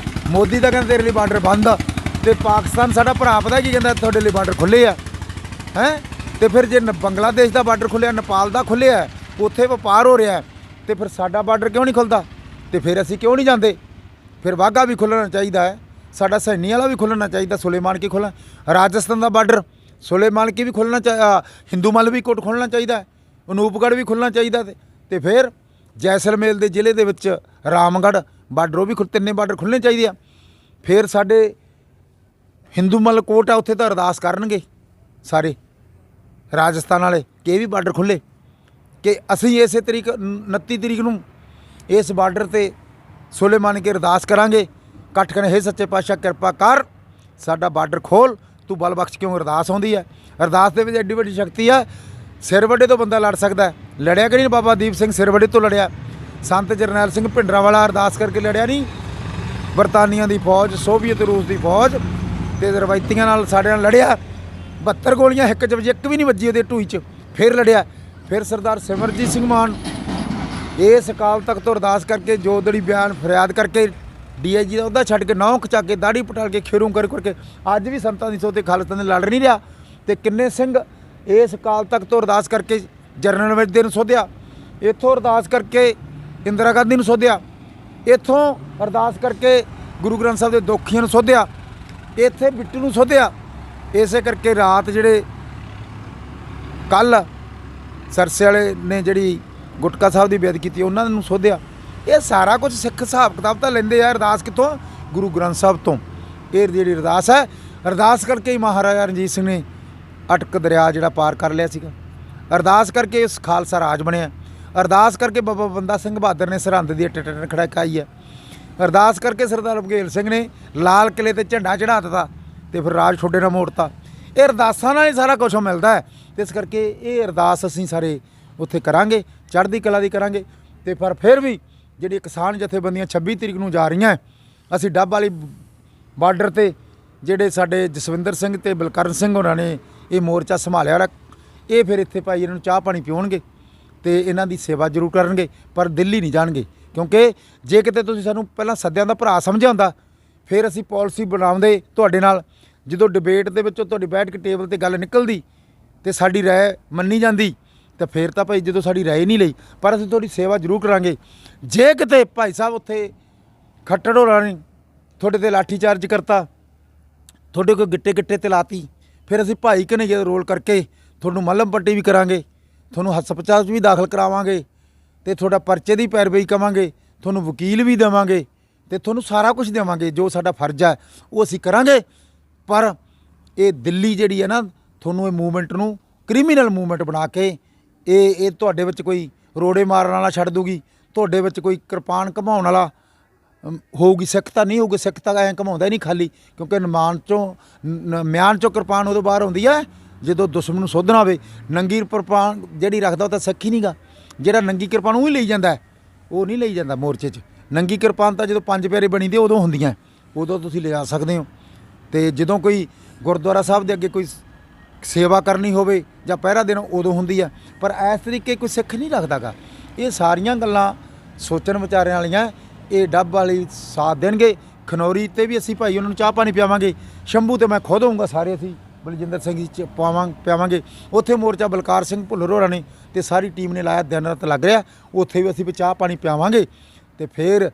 Speaker 2: ਮੋਦੀ ਤਾਂ ਕਹਿੰਦਾ ਤੇਰੇ ਲਈ ਬਾਰਡਰ ਬੰਦ ਆ, ਤੇ ਪਾਕਿਸਤਾਨ ਸਾਡਾ ਭਰਾ ਪਤਾ ਕੀ ਕਹਿੰਦਾ, ਤੁਹਾਡੇ ਲਈ ਬਾਰਡਰ ਖੁੱਲ੍ਹੇ ਆ ਹੈ। ਤੇ ਫਿਰ ਜੇ ਬੰਗਲਾਦੇਸ਼ ਦਾ ਬਾਰਡਰ ਖੁੱਲ੍ਹਿਆ, ਨੇਪਾਲ ਦਾ ਖੁੱਲ੍ਹਿਆ, ਉੱਥੇ ਵਪਾਰ ਹੋ ਰਿਹਾ, ਤੇ ਫਿਰ ਸਾਡਾ ਬਾਰਡਰ ਕਿਉਂ ਨਹੀਂ ਖੁੱਲ੍ਹਦਾ? ਤੇ ਫਿਰ ਅਸੀਂ ਕਿਉਂ ਨਹੀਂ ਜਾਂਦੇ? ਫਿਰ ਵਾਹਗਾ ਵੀ ਖੁੱਲ੍ਹਣਾ ਚਾਹੀਦਾ ਹੈ, ਸਾਡਾ ਸੈਣੀ ਵਾਲਾ ਵੀ ਖੁੱਲ੍ਹਣਾ ਚਾਹੀਦਾ, ਸੁਲੇਮਾਨ ਕੀ ਖੁੱਲ੍ਹਣਾ, ਰਾਜਸਥਾਨ ਦਾ ਬਾਰਡਰ ਸੁਲੇਮਾਨ ਕੀ ਵੀ ਖੁੱਲ੍ਹਣਾ ਚਾਹੀਦਾ, ਹਿੰਦੂਮਲ ਵੀ ਕੋਟ ਖੁੱਲ੍ਹਣਾ ਚਾਹੀਦਾ, ਅਨੂਪਗੜ੍ਹ ਵੀ ਖੁੱਲ੍ਹਣਾ ਚਾਹੀਦਾ। ਤੇ ਫਿਰ ਜੈਸਲਮੇਰ ਦੇ ਜ਼ਿਲ੍ਹੇ ਦੇ ਵਿੱਚ ਰਾਮਗੜ੍ਹ ਬਾਰਡਰ, ਉਹ ਵੀ ਤਿੰਨੇ ਬਾਰਡਰ ਖੁੱਲ੍ਹਣੇ ਚਾਹੀਦੇ ਆ। ਫਿਰ ਸਾਡੇ ਹਿੰਦੂਮਲ ਕੋਟ ਆ, ਉੱਥੇ ਤਾਂ ਅਰਦਾਸ ਕਰਨਗੇ ਸਾਰੇ ਰਾਜਸਥਾਨ ਵਾਲੇ ਕਿ ਇਹ ਵੀ ਬਾਰਡਰ ਖੁੱਲ੍ਹੇ, ਕਿ ਅਸੀਂ ਇਸੇ ਤਰੀਕ 29 ਤਰੀਕ ਨੂੰ ਇਸ ਬਾਰਡਰ 'ਤੇ ਸੁਲੇਮਾਨ ਕੀ ਅਰਦਾਸ ਕਰਾਂਗੇ, ਇਕੱਠ ਕਰਨ, ਹੇ ਸੱਚੇ ਪਾਤਸ਼ਾਹ ਕਿਰਪਾ ਕਰ, ਸਾਡਾ ਬਾਰਡਰ ਖੋਲ, ਤੂੰ ਬਲ ਬਖਸ਼। ਕਿਉਂ ਅਰਦਾਸ ਆਉਂਦੀ ਹੈ? ਅਰਦਾਸ ਦੇ ਵਿੱਚ ਐਡੀ ਵੱਡੀ ਸ਼ਕਤੀ ਆ। ਸਿਰ ਵੱਡੇ ਤੋਂ ਬੰਦਾ ਲੜ ਸਕਦਾ, ਲੜਿਆ ਕਿ ਨਹੀਂ? ਬਾਬਾ ਦੀਪ ਸਿੰਘ ਸਿਰ ਵੱਡੇ ਤੋਂ ਲੜਿਆ, ਸੰਤ ਜਰਨੈਲ ਸਿੰਘ ਭਿੰਡਰਾਂਵਾਲਾ ਅਰਦਾਸ ਕਰਕੇ ਲੜਿਆ ਨਹੀਂ? ਬਰਤਾਨੀਆ ਦੀ ਫੌਜ, ਸੋਵੀਅਤ ਰੂਸ ਦੀ ਫੌਜ ਤੇ ਰਵਾਇਤੀਆਂ ਨਾਲ ਸਾਡੇ ਨਾਲ ਲੜਿਆ, 72 ਗੋਲੀਆਂ ਇੱਕ 'ਚ ਵੱਜੀ, ਇੱਕ ਵੀ ਨਹੀਂ ਵੱਜੀ ਉਹਦੇ ਢੂਈ 'ਚ, ਫਿਰ ਲੜਿਆ। ਫਿਰ ਸਰਦਾਰ ਸਿਮਰਜੀਤ ਸਿੰਘ ਮਾਨ ਇਸ ਅਕਾਲ ਤਖਤ ਤੋਂ ਅਰਦਾਸ ਕਰਕੇ, ਜੋਦੜੀ ਬਿਆਨ ਫਰਿਆਦ ਕਰਕੇ, DIG ਦਾ ਉਹਦਾ ਛੱਡ ਕੇ, ਨਹੁੰ ਖਚਾ ਕੇ, ਦਾੜੀ ਪਟਾਲ ਕੇ, ਖੇਰੂ ਕਰਕੇ ਅੱਜ ਵੀ ਸੰਤਾਂ ਦੀ ਸੋਹ ਤੇ ਖਾਲਸਾ ਨੇ ਲੜ ਨਹੀਂ ਰਿਹਾ। ਤੇ ਕਿੰਨੇ ਸਿੰਘ ਇਸ ਅਕਾਲ ਤਖਤ ਤੋਂ ਅਰਦਾਸ ਕਰਕੇ ਜਰਨਲ ਵਜਦੇ ਨੂੰ ਸੋਧਿਆ, ਇੱਥੋਂ ਅਰਦਾਸ ਕਰਕੇ ਇੰਦਰਾ ਗਾਂਧੀ ਨੂੰ ਸੋਧਿਆ, ਇੱਥੋਂ ਅਰਦਾਸ ਕਰਕੇ ਗੁਰੂ ਗ੍ਰੰਥ ਸਾਹਿਬ ਦੇ ਦੋਖੀਆਂ ਨੂੰ ਸੋਧਿਆ, ਇੱਥੇ ਬਿੱਟੂ ਨੂੰ ਸੋਧਿਆ। ਇਸੇ ਕਰਕੇ ਰਾਤ ਜਿਹੜੇ ਕੱਲ੍ਹ ਸਰਸੇ ਵਾਲੇ ਨੇ ਜਿਹੜੀ ਗੁਟਕਾ ਸਾਹਿਬ ਦੀ ਬੇਅਦਬੀ ਕੀਤੀ, ਉਹਨਾਂ ਨੂੰ ਸੋਧਿਆ। ਇਹ ਸਾਰਾ ਕੁਝ ਸਿੱਖ ਹਿਸਾਬ ਕਿਤਾਬ ਤਾਂ ਲੈਂਦੇ ਆ। ਅਰਦਾਸ ਕਿੱਥੋਂ? ਗੁਰੂ ਗ੍ਰੰਥ ਸਾਹਿਬ ਤੋਂ। ਇਹ ਜਿਹੜੀ ਅਰਦਾਸ ਹੈ, ਅਰਦਾਸ ਕਰਕੇ ਹੀ ਮਹਾਰਾਜਾ ਰਣਜੀਤ ਸਿੰਘ ਨੇ ਅਟਕ ਦਰਿਆ ਜਿਹੜਾ ਪਾਰ ਕਰ ਲਿਆ ਸੀਗਾ। ਅਰਦਾਸ ਕਰਕੇ ਇਸ ਖਾਲਸਾ ਰਾਜ ਬਣਿਆ। ਅਰਦਾਸ ਕਰਕੇ ਬਾਬਾ ਬੰਦਾ ਸਿੰਘ ਬਹਾਦਰ ਨੇ ਸਰਹੰਦ ਦੀ ਟਿਟਣ ਖੜਕਾਈ ਹੈ। ਅਰਦਾਸ ਕਰਕੇ ਸਰਦਾਰ ਬਘੇਲ ਸਿੰਘ ਨੇ ਲਾਲ ਕਿਲੇ 'ਤੇ ਝੰਡਾ ਚੜ੍ਹਾ ਦਿੱਤਾ। ਤੇ ਫਿਰ ਰਾਜ ਤੁਹਾਡੇ ਨਾਲ ਮੋੜਤਾ। ਇਹ ਅਰਦਾਸਾਂ ਨਾਲ ਹੀ ਸਾਰਾ ਕੁਛ ਮਿਲਦਾ ਹੈ। ਤੇ ਇਸ ਕਰਕੇ ਇਹ ਅਰਦਾਸ ਅਸੀਂ ਸਾਰੇ ਉੱਥੇ ਕਰਾਂਗੇ, ਚੜ੍ਹਦੀ ਕਲਾ ਦੀ ਕਰਾਂਗੇ। ਤੇ ਪਰ ਫਿਰ ਵੀ ਜਿਹੜੀ ਕਿਸਾਨ ਜਥੇਬੰਦੀਆਂ 26 ਤਰੀਕ ਨੂੰ ਜਾ ਰਹੀਆਂ, ਅਸੀਂ ਡੱਬ ਵਾਲੀ ਬਾਰਡਰ ਤੇ ਜਿਹੜੇ ਸਾਡੇ ਜਸਵਿੰਦਰ ਸਿੰਘ ਤੇ ਬਲਕਰਨ ਸਿੰਘ ਹੋਰਾਂ ਨੇ ਇਹ ਮੋਰਚਾ ਸੰਭਾਲਿਆ ਵਾ, ਇਹ ਫਿਰ ਇੱਥੇ ਭਾਈ ਇਹਨਾਂ ਨੂੰ ਚਾਹ ਪਾਣੀ ਪਿਉਣਗੇ ਤੇ ਇਹਨਾਂ ਦੀ ਸੇਵਾ ਜ਼ਰੂਰ ਕਰਨਗੇ, ਪਰ ਦਿੱਲੀ ਨਹੀਂ ਜਾਣਗੇ। ਕਿਉਂਕਿ ਜੇ ਕਿਤੇ ਤੁਸੀਂ ਸਾਨੂੰ ਪਹਿਲਾਂ ਸੱਦਿਆਂ ਦਾ ਭਰਾ ਸਮਝਿਆ ਹੁੰਦਾ, ਫਿਰ ਅਸੀਂ ਪਾਲਿਸੀ ਬਣਾਉਂਦੇ ਤੁਹਾਡੇ ਨਾਲ। ਜਦੋਂ ਡਿਬੇਟ ਦੇ ਵਿੱਚੋਂ ਤੁਹਾਡੀ ਬੈਠ ਕੇ ਟੇਬਲ ਤੇ ਗੱਲ ਨਿਕਲਦੀ ਤੇ ਸਾਡੀ ਰਾਏ ਮੰਨੀ ਜਾਂਦੀ, ਤਾਂ ਫਿਰ ਤਾਂ ਭਾਈ ਜਦੋਂ ਸਾਡੀ ਰਾਏ ਨਹੀਂ ਲਈ, ਪਰ ਅਸੀਂ ਤੁਹਾਡੀ ਸੇਵਾ ਜ਼ਰੂਰ ਕਰਾਂਗੇ। ਜੇ ਕਿਤੇ ਭਾਈ ਸਾਹਿਬ ਉੱਥੇ ਖੱਟੜ ਹੋਰਾਂ ਨੇ ਤੁਹਾਡੇ ਤੇ ਲਾਠੀ ਚਾਰਜ ਕਰਤਾ, ਤੁਹਾਡੇ ਕੋਈ ਗਿੱਟੇ ਗਿੱਟੇ ਤੇ ਲਾਤੀ, ਫਿਰ ਅਸੀਂ ਭਾਈ ਕਨ੍ਹਈਆ ਰੋਲ ਕਰਕੇ ਤੁਹਾਨੂੰ ਮੱਲਮ ਪੱਟੀ ਵੀ ਕਰਾਂਗੇ, ਤੁਹਾਨੂੰ ਹਸਪਤਾਲ 'ਚ ਵੀ ਦਾਖਲ ਕਰਾਵਾਂਗੇ, ਤੇ ਤੁਹਾਡਾ ਪਰਚੇ ਦੀ ਪੈਰਵਾਈ ਕਰਾਂਗੇ, ਤੁਹਾਨੂੰ ਵਕੀਲ ਵੀ ਦੇਵਾਂਗੇ, ਤੇ ਤੁਹਾਨੂੰ ਸਾਰਾ ਕੁਝ ਦੇਵਾਂਗੇ। ਜੋ ਸਾਡਾ ਫਰਜ਼ ਹੈ ਉਹ ਅਸੀਂ ਕਰਾਂਗੇ। ਪਰ ਇਹ ਦਿੱਲੀ ਜਿਹੜੀ ਹੈ ਨਾ, ਤੁਹਾਨੂੰ ਇਹ ਮੂਵਮੈਂਟ ਨੂੰ ਕ੍ਰਿਮੀਨਲ ਮੂਵਮੈਂਟ ਬਣਾ ਕੇ ਇਹ ਤੁਹਾਡੇ ਵਿੱਚ ਕੋਈ ਰੋੜੇ ਮਾਰਨ ਵਾਲਾ ਛੱਡ ਦੂਗੀ, ਤੁਹਾਡੇ ਵਿੱਚ ਕੋਈ ਕਿਰਪਾਨ ਘਮਾਉਣ ਵਾਲਾ ਹੋਊਗੀ। ਸਿੱਖ ਤਾਂ ਨਹੀਂ ਹੋਊਗੀ, ਸਿੱਖ ਤਾਂ ਐਂ ਘਮਾਉਂਦਾ ਹੀ ਨਹੀਂ ਖਾਲੀ, ਕਿਉਂਕਿ ਮਿਆਨ ਚੋਂ ਕਿਰਪਾਨ ਉਦੋਂ ਬਾਹਰ ਆਉਂਦੀ ਹੈ ਜਦੋਂ ਦੁਸ਼ਮਣ ਨੂੰ ਸੋਧਣਾ ਹੋਵੇ। ਨੰਗੀ ਕਿਰਪਾਨ ਜਿਹੜੀ ਰੱਖਦਾ ਉਹ ਤਾਂ ਸਿੱਖ ਹੀ ਨਹੀਂਗਾ। ਜਿਹੜਾ ਨੰਗੀ ਕਿਰਪਾਨ ਉਹ ਹੀ ਲਈ ਜਾਂਦਾ, ਉਹ ਨਹੀਂ ਲਈ ਜਾਂਦਾ ਮੋਰਚੇ 'ਚ। ਨੰਗੀ ਕਿਰਪਾਨ ਤਾਂ ਜਦੋਂ ਪੰਜ ਪਿਆਰੇ ਬਣੀ ਦੇ ਉਦੋਂ ਹੁੰਦੀਆਂ, ਉਦੋਂ ਤੁਸੀਂ ਲਿਜਾ ਸਕਦੇ ਹੋ। ਤੇ ਜਦੋਂ ਕੋਈ ਗੁਰਦੁਆਰਾ ਸਾਹਿਬ ਦੇ ਅੱਗੇ ਕੋਈ ਸੇਵਾ ਕਰਨੀ ਹੋਵੇ ਜਾਂ ਪਹਿਰਾ ਦੇਣਾ, ਉਦੋਂ ਹੁੰਦੀ ਆ। ਪਰ ਇਸ ਤਰੀਕੇ ਕੋਈ ਸਿੱਖ ਨਹੀਂ ਰੱਖਦਾ ਗਾ। ਇਹ ਸਾਰੀਆਂ ਗੱਲਾਂ ਸੋਚਣ ਵਿਚਾਰਿਆਂ ਵਾਲੀਆਂ। ਇਹ ਡੱਬ ਵਾਲੀ ਸਾਥ ਦੇਣਗੇ। ਖਨੌਰੀ ਤੇ ਵੀ ਅਸੀਂ ਭਾਈ ਉਹਨਾਂ ਨੂੰ ਚਾਹ ਪਾਣੀ ਪਿਆਵਾਂਗੇ। ਸ਼ੰਭੂ ਤੇ ਮੈਂ ਖੁਦ ਹੋਊਂਗਾ, ਸਾਰੇ ਅਸੀਂ ਬਲਜਿੰਦਰ ਸਿੰਘ ਜੀ ਪਿਆਵਾਂਗੇ। ਉੱਥੇ ਮੋਰਚਾ ਬਲਕਾਰ ਸਿੰਘ ਭੁੱਲਰ ਹੋਰਾਂ ਨੇ ਤੇ ਸਾਰੀ ਟੀਮ ਨੇ ਲਾਇਆ, ਦਿਨ ਰਾਤ ਲੱਗ ਰਿਹਾ। ਉੱਥੇ ਵੀ ਅਸੀਂ ਵੀ ਚਾਹ ਪਾਣੀ ਪਿਆਵਾਂਗੇ। ਤੇ ਫਿਰ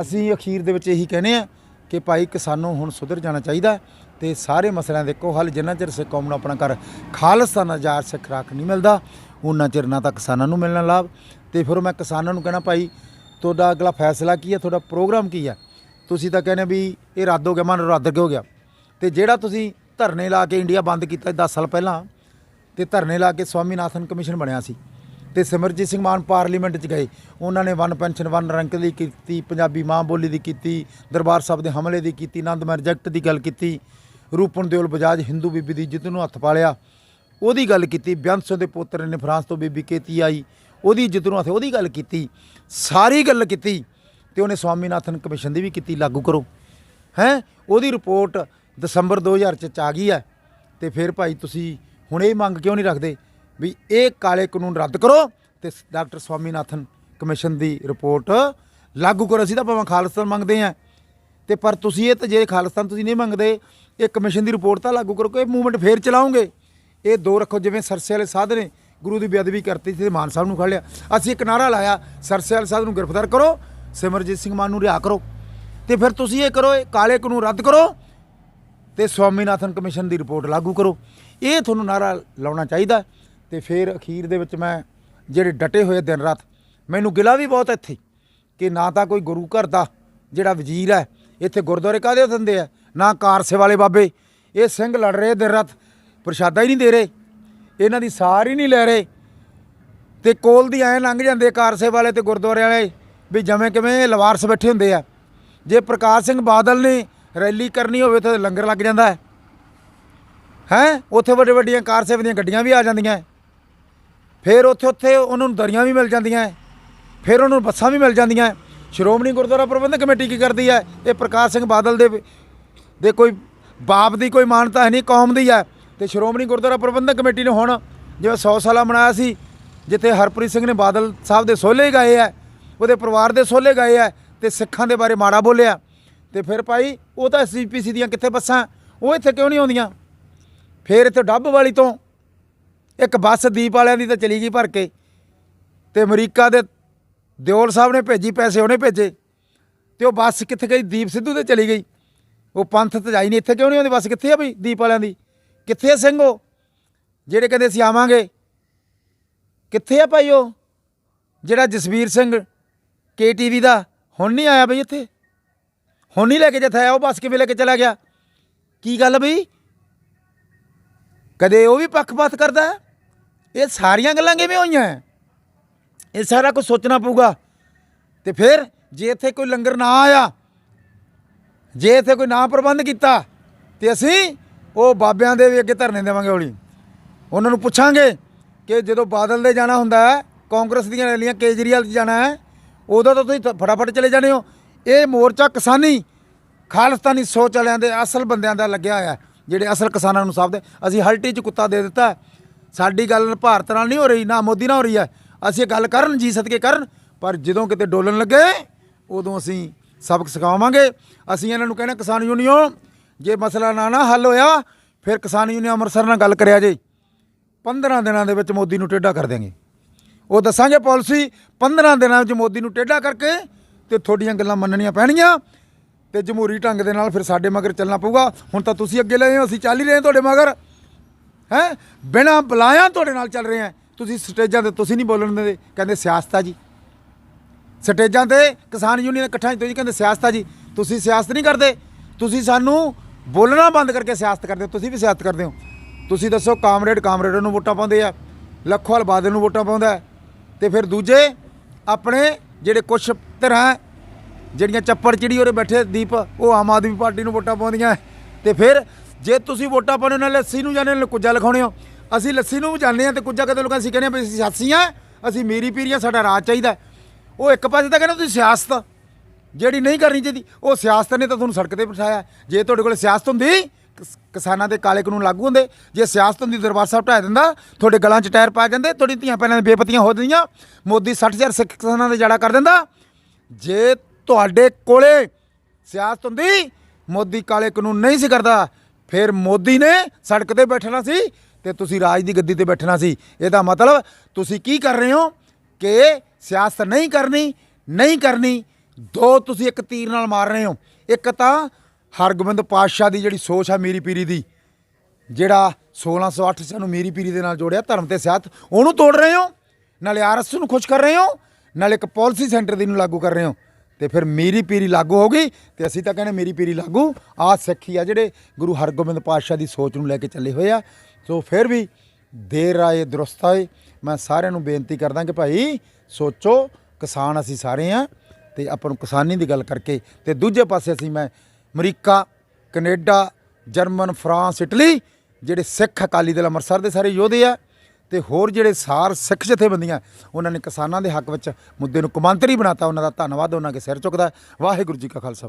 Speaker 2: ਅਸੀਂ ਅਖੀਰ ਦੇ ਵਿੱਚ ਇਹੀ ਕਹਿੰਦੇ ਆ ਕਿ ਭਾਈ ਕਿਸਾਨੋਂ ਹੁਣ ਸੁਧਰ ਜਾਣਾ ਚਾਹੀਦਾ ਤੇ ਸਾਰੇ ਮਸਲਿਆਂ ਦੇ ਇੱਕੋ ਹੱਲ। ਜਿੰਨਾ ਚਿਰ ਸਿੱਖ ਕੌਮ ਨੂੰ ਆਪਣਾ ਘਰ ਖਾਲਿਸਤਾਨ ਆਜ਼ਾਦ ਸਿੱਖ ਰਾਖ ਨਹੀਂ ਮਿਲਦਾ, ਉਹਨਾਂ ਚਿਰ ਨਾ ਤਾਂ ਕਿਸਾਨਾਂ ਨੂੰ ਮਿਲਣਾ ਲਾਭ। ਤੇ ਫਿਰ ਮੈਂ ਕਿਸਾਨਾਂ ਨੂੰ ਕਹਿਣਾ, ਭਾਈ ਤੁਹਾਡਾ ਅਗਲਾ ਫੈਸਲਾ ਕੀ ਹੈ, ਤੁਹਾਡਾ ਪ੍ਰੋਗਰਾਮ ਕੀ ਹੈ? ਤੁਸੀਂ ਤਾਂ ਕਹਿੰਦੇ ਵੀ ਇਹ ਰੱਦ ਹੋ ਗਿਆ, ਮਨ ਰੱਦ ਹੋ ਗਿਆ। ਤੇ ਜਿਹੜਾ ਤੁਸੀਂ ਧਰਨੇ ਲਾ ਕੇ ਇੰਡੀਆ ਬੰਦ ਕੀਤਾ 10 ਸਾਲ ਪਹਿਲਾਂ, ਤੇ ਧਰਨੇ ਲਾ ਕੇ ਸਵਾਮੀਨਾਥਨ ਕਮਿਸ਼ਨ ਬਣਿਆ ਸੀ, ਤੇ ਸਿਮਰਜੀਤ ਸਿੰਘ ਮਾਨ ਪਾਰਲੀਮੈਂਟ 'ਚ ਗਏ। ਉਹਨਾਂ ਨੇ ਵਨ ਪੈਨਸ਼ਨ ਵਨ ਰੈਂਕ ਦੀ ਕੀਤੀ, ਪੰਜਾਬੀ ਮਾਂ ਬੋਲੀ ਦੀ ਕੀਤੀ, ਦਰਬਾਰ ਸਾਹਿਬ ਦੇ ਹਮਲੇ ਦੀ ਕੀਤੀ, ਆਨੰਦਮਈ ਰਿਜੈਕਟ ਦੀ ਗੱਲ ਕੀਤੀ, ਰੂਪਨ ਦਿਓਲ ਬਜਾਜ ਹਿੰਦੂ ਬੀਬੀ ਦੀ ਇੱਜ਼ਤ ਨੂੰ ਹੱਥ ਪਾ ਲਿਆ ਉਹਦੀ ਗੱਲ ਕੀਤੀ, ਬੇਅੰਤ ਸਿੰਘ ਦੇ ਪੁੱਤਰ ਨੇ ਫਰਾਂਸ ਤੋਂ ਬੀਬੀ ਕੇਤੀ ਆਈ ਉਹਦੀ ਇੱਜ਼ਤ ਨੂੰ ਹੱਥ, ਉਹਦੀ ਗੱਲ ਕੀਤੀ, ਸਾਰੀ ਗੱਲ ਕੀਤੀ। ਤੇ ਉਹਨੇ ਸਵਾਮੀਨਾਥਨ ਕਮਿਸ਼ਨ ਦੀ ਵੀ ਕੀਤੀ, ਲਾਗੂ ਕਰੋ ਹੈਂ। ਉਹਦੀ ਰਿਪੋਰਟ ਦਸੰਬਰ 2000 'ਚ ਆ ਗਈ ਹੈ। ਤੇ ਫਿਰ ਭਾਈ ਤੁਸੀਂ ਹੁਣ ਇਹ ਮੰਗ ਕਿਉਂ ਨਹੀਂ ਰੱਖਦੇ ਵੀ ਇਹ ਕਾਲੇ ਕਾਨੂੰਨ ਰੱਦ ਕਰੋ ਤੇ ਡਾਕਟਰ ਸਵਾਮੀਨਾਥਨ ਕਮਿਸ਼ਨ ਦੀ ਰਿਪੋਰਟ ਲਾਗੂ ਕਰੋ? ਅਸੀਂ ਤਾਂ ਭਾਵੇਂ ਖਾਲਿਸਤਾਨ ਮੰਗਦੇ ਹਾਂ, ਤੇ ਪਰ ਤੁਸੀਂ ਇਹ ਤਾਂ ਜੇ ਖਾਲਿਸਤਾਨ ਤੁਸੀਂ ਨਹੀਂ ਮੰਗਦੇ, ਇਹ ਕਮਿਸ਼ਨ ਦੀ ਰਿਪੋਰਟ ਤਾਂ ਲਾਗੂ ਕਰੋ। ਇਹ ਮੂਵਮੈਂਟ ਫੇਰ ਚਲਾਉਂਗੇ। ਇਹ ਦੋ ਰੱਖੋ, ਜਿਵੇਂ ਸਰਸੇ ਵਾਲੇ ਸਾਧ ਨੇ ਗੁਰੂ ਦੀ ਬੇਅਦਬੀ ਕਰਤੀ ਸੀ, ਮਾਨ ਸਾਹਿਬ ਨੂੰ ਖੜ ਲਿਆ। ਅਸੀਂ ਇੱਕ ਨਾਰਾ ਲਾਇਆ, ਸਰਸੇ ਵਾਲੇ ਸਾਧ ਨੂੰ ਗ੍ਰਿਫਤਾਰ ਕਰੋ, ਸਿਮਰਜੀਤ ਸਿੰਘ ਮਾਨ ਨੂੰ ਰਿਹਾ ਕਰੋ। ਤੇ ਫਿਰ ਤੁਸੀਂ ਇਹ ਕਰੋ, ਇਹ ਕਾਲੇ ਕਾਨੂੰਨ ਰੱਦ ਕਰੋ ਤੇ ਸਵਾਮੀਨਾਥਨ ਕਮਿਸ਼ਨ ਦੀ ਰਿਪੋਰਟ ਲਾਗੂ ਕਰੋ। ਇਹ ਤੁਹਾਨੂੰ ਨਾਰਾ ਲਾਉਣਾ ਚਾਹੀਦਾ। ਤੇ ਫਿਰ ਅਖੀਰ ਦੇ ਵਿੱਚ ਮੈਂ ਜਿਹੜੇ ਡਟੇ ਹੋਏ ਦਿਨ ਰਾਤ, ਮੈਨੂੰ ਗਿਲਾ ਵੀ ਬਹੁਤ ਇੱਥੇ ਕਿ ਨਾ ਤਾਂ ਕੋਈ ਗੁਰੂ ਘਰ ਦਾ ਜਿਹੜਾ ਵਜ਼ੀਰ ਹੈ, ਇੱਥੇ ਗੁਰਦੁਆਰੇ ਕਾਹਦੇ ਦਿੰਦੇ ਆ, ਨਾ ਕਾਰਸੇ ਵਾਲੇ ਬਾਬੇ, ਇਹ ਸਿੰਘ ਲੜ ਰਹੇ ਦਿਨ ਰਾਤ, ਪ੍ਰਸ਼ਾਦਾ ਹੀ ਨਹੀਂ ਦੇ ਰਹੇ, ਇਹਨਾਂ ਦੀ ਸਾਰ ਹੀ ਨਹੀਂ ਲੈ ਰਹੇ। ਤੇ ਕੋਲ ਦੀ ਐਂ ਲੰਘ ਜਾਂਦੇ ਕਾਰਸੇ ਵਾਲੇ ਤੇ ਗੁਰਦੁਆਰੇ ਵਾਲੇ ਵੀ ਜਿਵੇਂ ਕਿਵੇਂ ਲਵਾਰਸ ਬੈਠੇ ਹੁੰਦੇ ਆ। ਜੇ ਪ੍ਰਕਾਸ਼ ਸਿੰਘ ਬਾਦਲ ਨੇ ਰੈਲੀ ਕਰਨੀ ਹੋਵੇ ਤਾਂ ਲੰਗਰ ਲੱਗ ਜਾਂਦਾ ਹੈ। ਉੱਥੇ ਵੱਡੇ ਵੱਡੀਆਂ ਕਾਰਸੇ ਦੀਆਂ ਗੱਡੀਆਂ ਵੀ ਆ ਜਾਂਦੀਆਂ, ਫਿਰ ਉੱਥੇ ਉਹਨਾਂ ਨੂੰ ਦਰੀਆਂ ਵੀ ਮਿਲ ਜਾਂਦੀਆਂ, ਫਿਰ ਉਹਨਾਂ ਨੂੰ ਬੱਸਾਂ ਵੀ ਮਿਲ ਜਾਂਦੀਆਂ। ਸ਼੍ਰੋਮਣੀ ਗੁਰਦੁਆਰਾ ਪ੍ਰਬੰਧਕ ਕਮੇਟੀ ਕੀ ਕਰਦੀ ਹੈ? ਇਹ ਪ੍ਰਕਾਸ਼ ਸਿੰਘ ਬਾਦਲ ਦੇ ਕੋਈ ਬਾਪ ਦੀ ਕੋਈ ਮਾਨਤਾ ਹੈ ਨਹੀਂ, ਕੌਮ ਦੀ ਹੈ। ਤੇ ਸ਼੍ਰੋਮਣੀ ਗੁਰਦੁਆਰਾ ਪ੍ਰਬੰਧਕ ਕਮੇਟੀ ਨੇ ਹੁਣ ਜਿਵੇਂ 100 ਸਾਲਾ ਮਨਾਇਆ ਸੀ, ਜਿੱਥੇ ਹਰਪ੍ਰੀਤ ਸਿੰਘ ਨੇ ਬਾਦਲ ਸਾਹਿਬ ਦੇ ਸੋਹਲੇ ਗਾਏ ਹੈ, ਉਹਦੇ ਪਰਿਵਾਰ ਦੇ ਸੋਹਲੇ ਗਾਏ ਹੈ, ਤੇ ਸਿੱਖਾਂ ਦੇ ਬਾਰੇ ਮਾੜਾ ਬੋਲਿਆ। ਤੇ ਫਿਰ ਭਾਈ ਉਹ ਤਾਂ SGPC ਦੀਆਂ ਕਿੱਥੇ ਬੱਸਾਂ, ਉਹ ਇੱਥੇ ਕਿਉਂ ਨਹੀਂ ਆਉਂਦੀਆਂ? ਫਿਰ ਇੱਥੇ ਡੱਬ ਵਾਲੀ ਤੋਂ ਇੱਕ ਬੱਸ ਦੀਪ ਵਾਲਿਆਂ ਦੀ ਤਾਂ ਚਲੀ ਗਈ ਭਰ ਕੇ, ਤੇ ਅਮਰੀਕਾ ਦੇ ਦਿਓਲ ਸਾਹਿਬ ਨੇ ਭੇਜੀ, ਪੈਸੇ ਉਹਨੇ ਭੇਜੇ, ਤੇ ਉਹ ਬੱਸ ਕਿੱਥੇ ਗਈ? ਦੀਪ ਸਿੱਧੂ ਤੇ ਚਲੀ ਗਈ। ਉਹ ਪੰਥ ਤੇ ਜਾਈ ਨਹੀਂ, ਇੱਥੇ ਕਿਉਂ ਨਹੀਂ ਆਉਂਦੀ ਬੱਸ? ਕਿੱਥੇ ਆ ਬਈ ਦੀਪ ਵਾਲਿਆਂ ਦੀ? ਕਿੱਥੇ ਆ ਸਿੰਘ ਉਹ ਜਿਹੜੇ ਕਹਿੰਦੇ ਅਸੀਂ ਆਵਾਂਗੇ? ਕਿੱਥੇ ਆ ਭਾਈ ਉਹ ਜਿਹੜਾ ਜਸਵੀਰ ਸਿੰਘ KTV ਦਾ ਹੁਣ ਨਹੀਂ ਆਇਆ ਬਈ ਇੱਥੇ? ਹੁਣ ਨਹੀਂ ਲੈ ਕੇ ਜਿੱਥੇ ਆਇਆ ਉਹ ਬੱਸ ਕਿਵੇਂ ਲੈ ਕੇ ਚਲਾ ਗਿਆ? ਕੀ ਗੱਲ ਬਈ? ਕਦੇ ਉਹ ਵੀ ਪੱਖਪਾਤ ਕਰਦਾ? ਇਹ ਸਾਰੀਆਂ ਗੱਲਾਂ ਕਿਵੇਂ ਹੋਈਆਂ? ਇਹ ਸਾਰਾ ਕੁਝ ਸੋਚਣਾ ਪਊਗਾ। ਤੇ ਫਿਰ ਜੇ ਇੱਥੇ ਕੋਈ ਲੰਗਰ ਨਾ ਆਇਆ, ਜੇ ਇੱਥੇ ਕੋਈ ਨਾ ਪ੍ਰਬੰਧ ਕੀਤਾ, ਤੇ ਅਸੀਂ ਉਹ ਬਾਬਿਆਂ ਦੇ ਵੀ ਅੱਗੇ ਧਰਨੇ ਦੇਵਾਂਗੇ ਹੌਲੀ। ਉਹਨਾਂ ਨੂੰ ਪੁੱਛਾਂਗੇ ਕਿ ਜਦੋਂ ਬਾਦਲ ਦੇ ਜਾਣਾ ਹੁੰਦਾ ਹੈ, ਕਾਂਗਰਸ ਦੀਆਂ ਰੈਲੀਆਂ ਕੇਜਰੀਵਾਲ 'ਚ ਜਾਣਾ ਹੈ, ਉਦੋਂ ਤਾਂ ਤੁਸੀਂ ਫਟਾਫਟ ਚਲੇ ਜਾਂਦੇ ਹੋ। ਇਹ ਮੋਰਚਾ ਕਿਸਾਨੀ ਖਾਲਿਸਤਾਨੀ ਸੋਚ ਵਾਲਿਆਂ ਦੇ ਅਸਲ ਬੰਦਿਆਂ ਦਾ ਲੱਗਿਆ ਹੋਇਆ, ਜਿਹੜੇ ਅਸਲ ਕਿਸਾਨਾਂ ਨੂੰ ਸਾਂਭਦੇ। ਅਸੀਂ ਹਲਟੀ 'ਚ ਕੁੱਤਾ ਦੇ ਦਿੱਤਾ। ਸਾਡੀ ਗੱਲ ਭਾਰਤ ਨਾਲ ਨਹੀਂ ਹੋ ਰਹੀ, ਨਾ ਮੋਦੀ ਨਾਲ ਹੋ ਰਹੀ ਹੈ। ਅਸੀਂ ਇਹ ਗੱਲ ਕਰਨ, ਜੀ ਸਦਕੇ ਕਰਨ, ਪਰ ਜਦੋਂ ਕਿਤੇ ਡੋਲਣ ਲੱਗੇ ਉਦੋਂ ਅਸੀਂ ਸਬਕ ਸਿਖਾਵਾਂਗੇ। ਅਸੀਂ ਇਹਨਾਂ ਨੂੰ ਕਹਿੰਦੇ ਕਿਸਾਨ ਯੂਨੀਅਨ, ਜੇ ਮਸਲਾ ਨਾ ਹੱਲ ਹੋਇਆ ਫਿਰ ਕਿਸਾਨ ਯੂਨੀਅਨ ਅੰਮ੍ਰਿਤਸਰ ਨਾਲ ਗੱਲ ਕਰਿਆ ਜੇ, 15 ਦਿਨਾਂ ਦੇ ਵਿੱਚ ਮੋਦੀ ਨੂੰ ਟੇਢਾ ਕਰ ਦੇਂਗੇ। ਉਹ ਦੱਸਾਂਗੇ ਪਾਲਿਸੀ 15 ਦਿਨਾਂ ਵਿੱਚ ਮੋਦੀ ਨੂੰ ਟੇਢਾ ਕਰਕੇ, ਤੇ ਤੁਹਾਡੀਆਂ ਗੱਲਾਂ ਮੰਨਣੀਆਂ ਪੈਣਗੀਆਂ ਤੇ ਜਮਹੂਰੀ ਢੰਗ ਦੇ ਨਾਲ ਫਿਰ ਸਾਡੇ ਮਗਰ ਚੱਲਣਾ ਪਊਗਾ। ਹੁਣ ਤਾਂ ਤੁਸੀਂ ਅੱਗੇ ਲਏ ਹੋ, ਅਸੀਂ ਚੱਲ ਹੀ ਰਹੇ ਤੁਹਾਡੇ ਮਗਰ ਹੈ, ਬਿਨਾਂ ਬੁਲਾਇਆ ਤੁਹਾਡੇ ਨਾਲ ਚੱਲ ਰਹੇ ਹਾਂ। ਤੁਸੀਂ ਸਟੇਜਾਂ 'ਤੇ ਤੁਸੀਂ ਨਹੀਂ ਬੋਲਣ ਦਿੰਦੇ, ਕਹਿੰਦੇ ਸਿਆਸਤ ਆ ਜੀ। ਸਟੇਜਾਂ 'ਤੇ ਕਿਸਾਨ ਯੂਨੀਅਨ ਇਕੱਠਾਂ 'ਚ ਤੁਸੀਂ ਕਹਿੰਦੇ ਸਿਆਸਤ ਆ ਜੀ। ਤੁਸੀਂ ਸਿਆਸਤ ਨਹੀਂ ਕਰਦੇ, ਤੁਸੀਂ ਸਾਨੂੰ ਬੋਲਣਾ ਬੰਦ ਕਰਕੇ ਸਿਆਸਤ ਕਰਦੇ ਹੋ। ਤੁਸੀਂ ਵੀ ਸਿਆਸਤ ਕਰਦੇ ਹੋ। ਤੁਸੀਂ ਦੱਸੋ, ਕਾਮਰੇਡ ਨੂੰ ਵੋਟਾਂ ਪਾਉਂਦੇ ਆ, ਲੱਖੋਵਾਲ ਬਾਦਲ ਨੂੰ ਵੋਟਾਂ ਪਾਉਂਦਾ, ਤੇ ਫਿਰ ਦੂਜੇ ਆਪਣੇ ਜਿਹੜੇ ਕੁਛ ਧਿਰਾਂ ਜਿਹੜੀਆਂ ਚੱਪੜ ਚਿੜੀ ਉਰੇ ਬੈਠੇ ਦੀਪ, ਉਹ ਆਮ ਆਦਮੀ ਪਾਰਟੀ ਨੂੰ ਵੋਟਾਂ ਪਾਉਂਦੀਆਂ। ਤੇ ਫਿਰ ਜੇ ਤੁਸੀਂ ਵੋਟਾਂ ਪਾਉਣੇ ਨਾਲ ਲੱਸੀ ਨੂੰ ਜਾਂਦੇ ਹੋ, ਕੁੱਜਾ ਲਿਖਾਉਣੇ ਹੋ। ਅਸੀਂ ਲੱਸੀ ਨੂੰ ਵੀ ਜਾਂਦੇ ਹਾਂ ਤੇ ਕੁੱਜਾ ਕਦੇ ਲੋਕਾਂ ਅਸੀਂ ਕਹਿੰਦੇ ਵੀ ਅਸੀਂ ਸਿਆਸੀ ਹਾਂ, ਅਸੀਂ ਮੀਰੀ ਪੀਰੀਆਂ, ਸਾਡਾ ਰਾਜ ਚਾਹੀਦਾ। ਉਹ ਇੱਕ ਪਾਸੇ ਤਾਂ ਕਹਿੰਦੇ ਤੁਸੀਂ ਸਿਆਸਤ ਜਿਹੜੀ ਨਹੀਂ ਕਰਨੀ ਚਾਹੀਦੀ, ਉਹ ਸਿਆਸਤ ਨੇ ਤਾਂ ਤੁਹਾਨੂੰ ਸੜਕ 'ਤੇ ਬਿਠਾਇਆ। ਜੇ ਤੁਹਾਡੇ ਕੋਲ ਸਿਆਸਤ ਹੁੰਦੀ, ਕਿਸਾਨਾਂ ਦੇ ਕਾਲੇ ਕਾਨੂੰਨ ਲਾਗੂ ਹੁੰਦੇ। ਜੇ ਸਿਆਸਤ ਹੁੰਦੀ, ਦਰਬਾਰ ਸਾਹਿਬ ਢਾਹ ਦਿੰਦਾ, ਤੁਹਾਡੇ ਗਲਾਂ 'ਚ ਟਾਇਰ ਪਾ ਜਾਂਦੇ, ਤੁਹਾਡੀ ਧੀਆਂ ਭੈਣਾਂ ਦੀਆਂ ਬੇਪਤੀਆਂ ਹੋ ਜਾਂਦੀਆਂ। ਮੋਦੀ 60,000 ਸਿੱਖ ਕਿਸਾਨਾਂ ਦੇ ਜੜਾ ਕਰ ਦਿੰਦਾ। ਜੇ ਤੁਹਾਡੇ ਕੋਲੇ ਸਿਆਸਤ ਹੁੰਦੀ, ਮੋਦੀ ਕਾਲੇ ਕਾਨੂੰਨ ਨਹੀਂ ਸੀ ਕਰਦਾ, ਫਿਰ ਮੋਦੀ ਨੇ ਸੜਕ 'ਤੇ ਬੈਠਣਾ ਸੀ ਤੇ ਤੁਸੀਂ ਰਾਜ ਦੀ ਗੱਦੀ 'ਤੇ ਬੈਠਣਾ ਸੀ। ਇਹਦਾ ਮਤਲਬ ਤੁਸੀਂ ਕੀ ਕਰ ਰਹੇ ਹੋ ਕਿ ਸਿਆਸਤ ਨਹੀਂ ਕਰਨੀ, ਦੋ ਤੁਸੀਂ ਇੱਕ ਤੀਰ ਨਾਲ ਮਾਰ ਰਹੇ ਹੋ। ਇੱਕ ਤਾਂ ਹਰਗੋਬਿੰਦ ਪਾਤਸ਼ਾਹ ਦੀ ਜਿਹੜੀ ਸੋਚ ਆ ਮੀਰੀ ਪੀਰੀ ਦੀ, ਜਿਹੜਾ 1608 ਸਾਨੂੰ ਮੀਰੀ ਪੀਰੀ ਦੇ ਨਾਲ ਜੋੜਿਆ, ਧਰਮ ਤੇ ਸਿਆਸਤ, ਉਹਨੂੰ ਤੋੜ ਰਹੇ ਹੋ। ਨਾਲੇ ਆਰਐਸ ਨੂੰ ਖੁਸ਼ ਕਰ ਰਹੇ ਹੋ, ਨਾਲੇ ਇੱਕ ਪਾਲਿਸੀ ਸੈਂਟਰ ਦੀ ਨੂੰ ਲਾਗੂ ਕਰ ਰਹੇ ਹੋ। ਤੇ ਫਿਰ ਮੀਰੀ ਪੀਰੀ ਲਾਗੂ ਹੋ ਗਈ ਤੇ ਅਸੀਂ ਤਾਂ ਕਹਿੰਦੇ ਮੀਰੀ ਪੀਰੀ ਲਾਗੂ। ਆ ਸਿੱਖੀ ਆ ਜਿਹੜੇ ਗੁਰੂ ਹਰਗੋਬਿੰਦ ਪਾਤਸ਼ਾਹ ਦੀ ਸੋਚ ਨੂੰ ਲੈ ਕੇ ਚੱਲੇ ਹੋਏ ਆ। ਸੋ ਫਿਰ ਵੀ ਦੇਰ ਆਏ ਦਰੁਸਤ ਆਏ। ਮੈਂ ਸਾਰਿਆਂ ਨੂੰ ਬੇਨਤੀ ਕਰਦਾ ਕਿ ਭਾਈ ਸੋਚੋ, ਕਿਸਾਨ ਅਸੀਂ ਸਾਰੇ ਹਾਂ ਤੇ ਆਪਾਂ ਨੂੰ ਕਿਸਾਨੀ ਦੀ ਗੱਲ ਕਰਕੇ, ਤੇ ਦੂਜੇ ਪਾਸੇ ਅਸੀਂ ਮੈਂ America, Canada, German, France, Italy, ਜਿਹੜੇ ਸਿੱਖ ਅਕਾਲੀ ਦਲ ਅੰਮ੍ਰਿਤਸਰ ਦੇ ਸਾਰੇ ਯੋਧੇ ਆ, ਤੇ ਹੋਰ ਜਿਹੜੇ ਸਿੱਖ ਜਥੇਬੰਦੀਆਂ, ਉਹਨਾਂ ਨੇ ਕਿਸਾਨਾਂ ਦੇ ਹੱਕ ਵਿੱਚ ਮੁੱਦੇ ਨੂੰ ਕੌਮਾਂਤਰੀ ਬਣਾਤਾ। ਉਹਨਾਂ ਦਾ ਧੰਨਵਾਦ, ਉਹਨਾਂ ਕੇ ਸਿਰ ਚੁੱਕਦਾ। ਵਾਹਿਗੁਰੂ ਜੀ ਕਾ ਖਾਲਸਾ।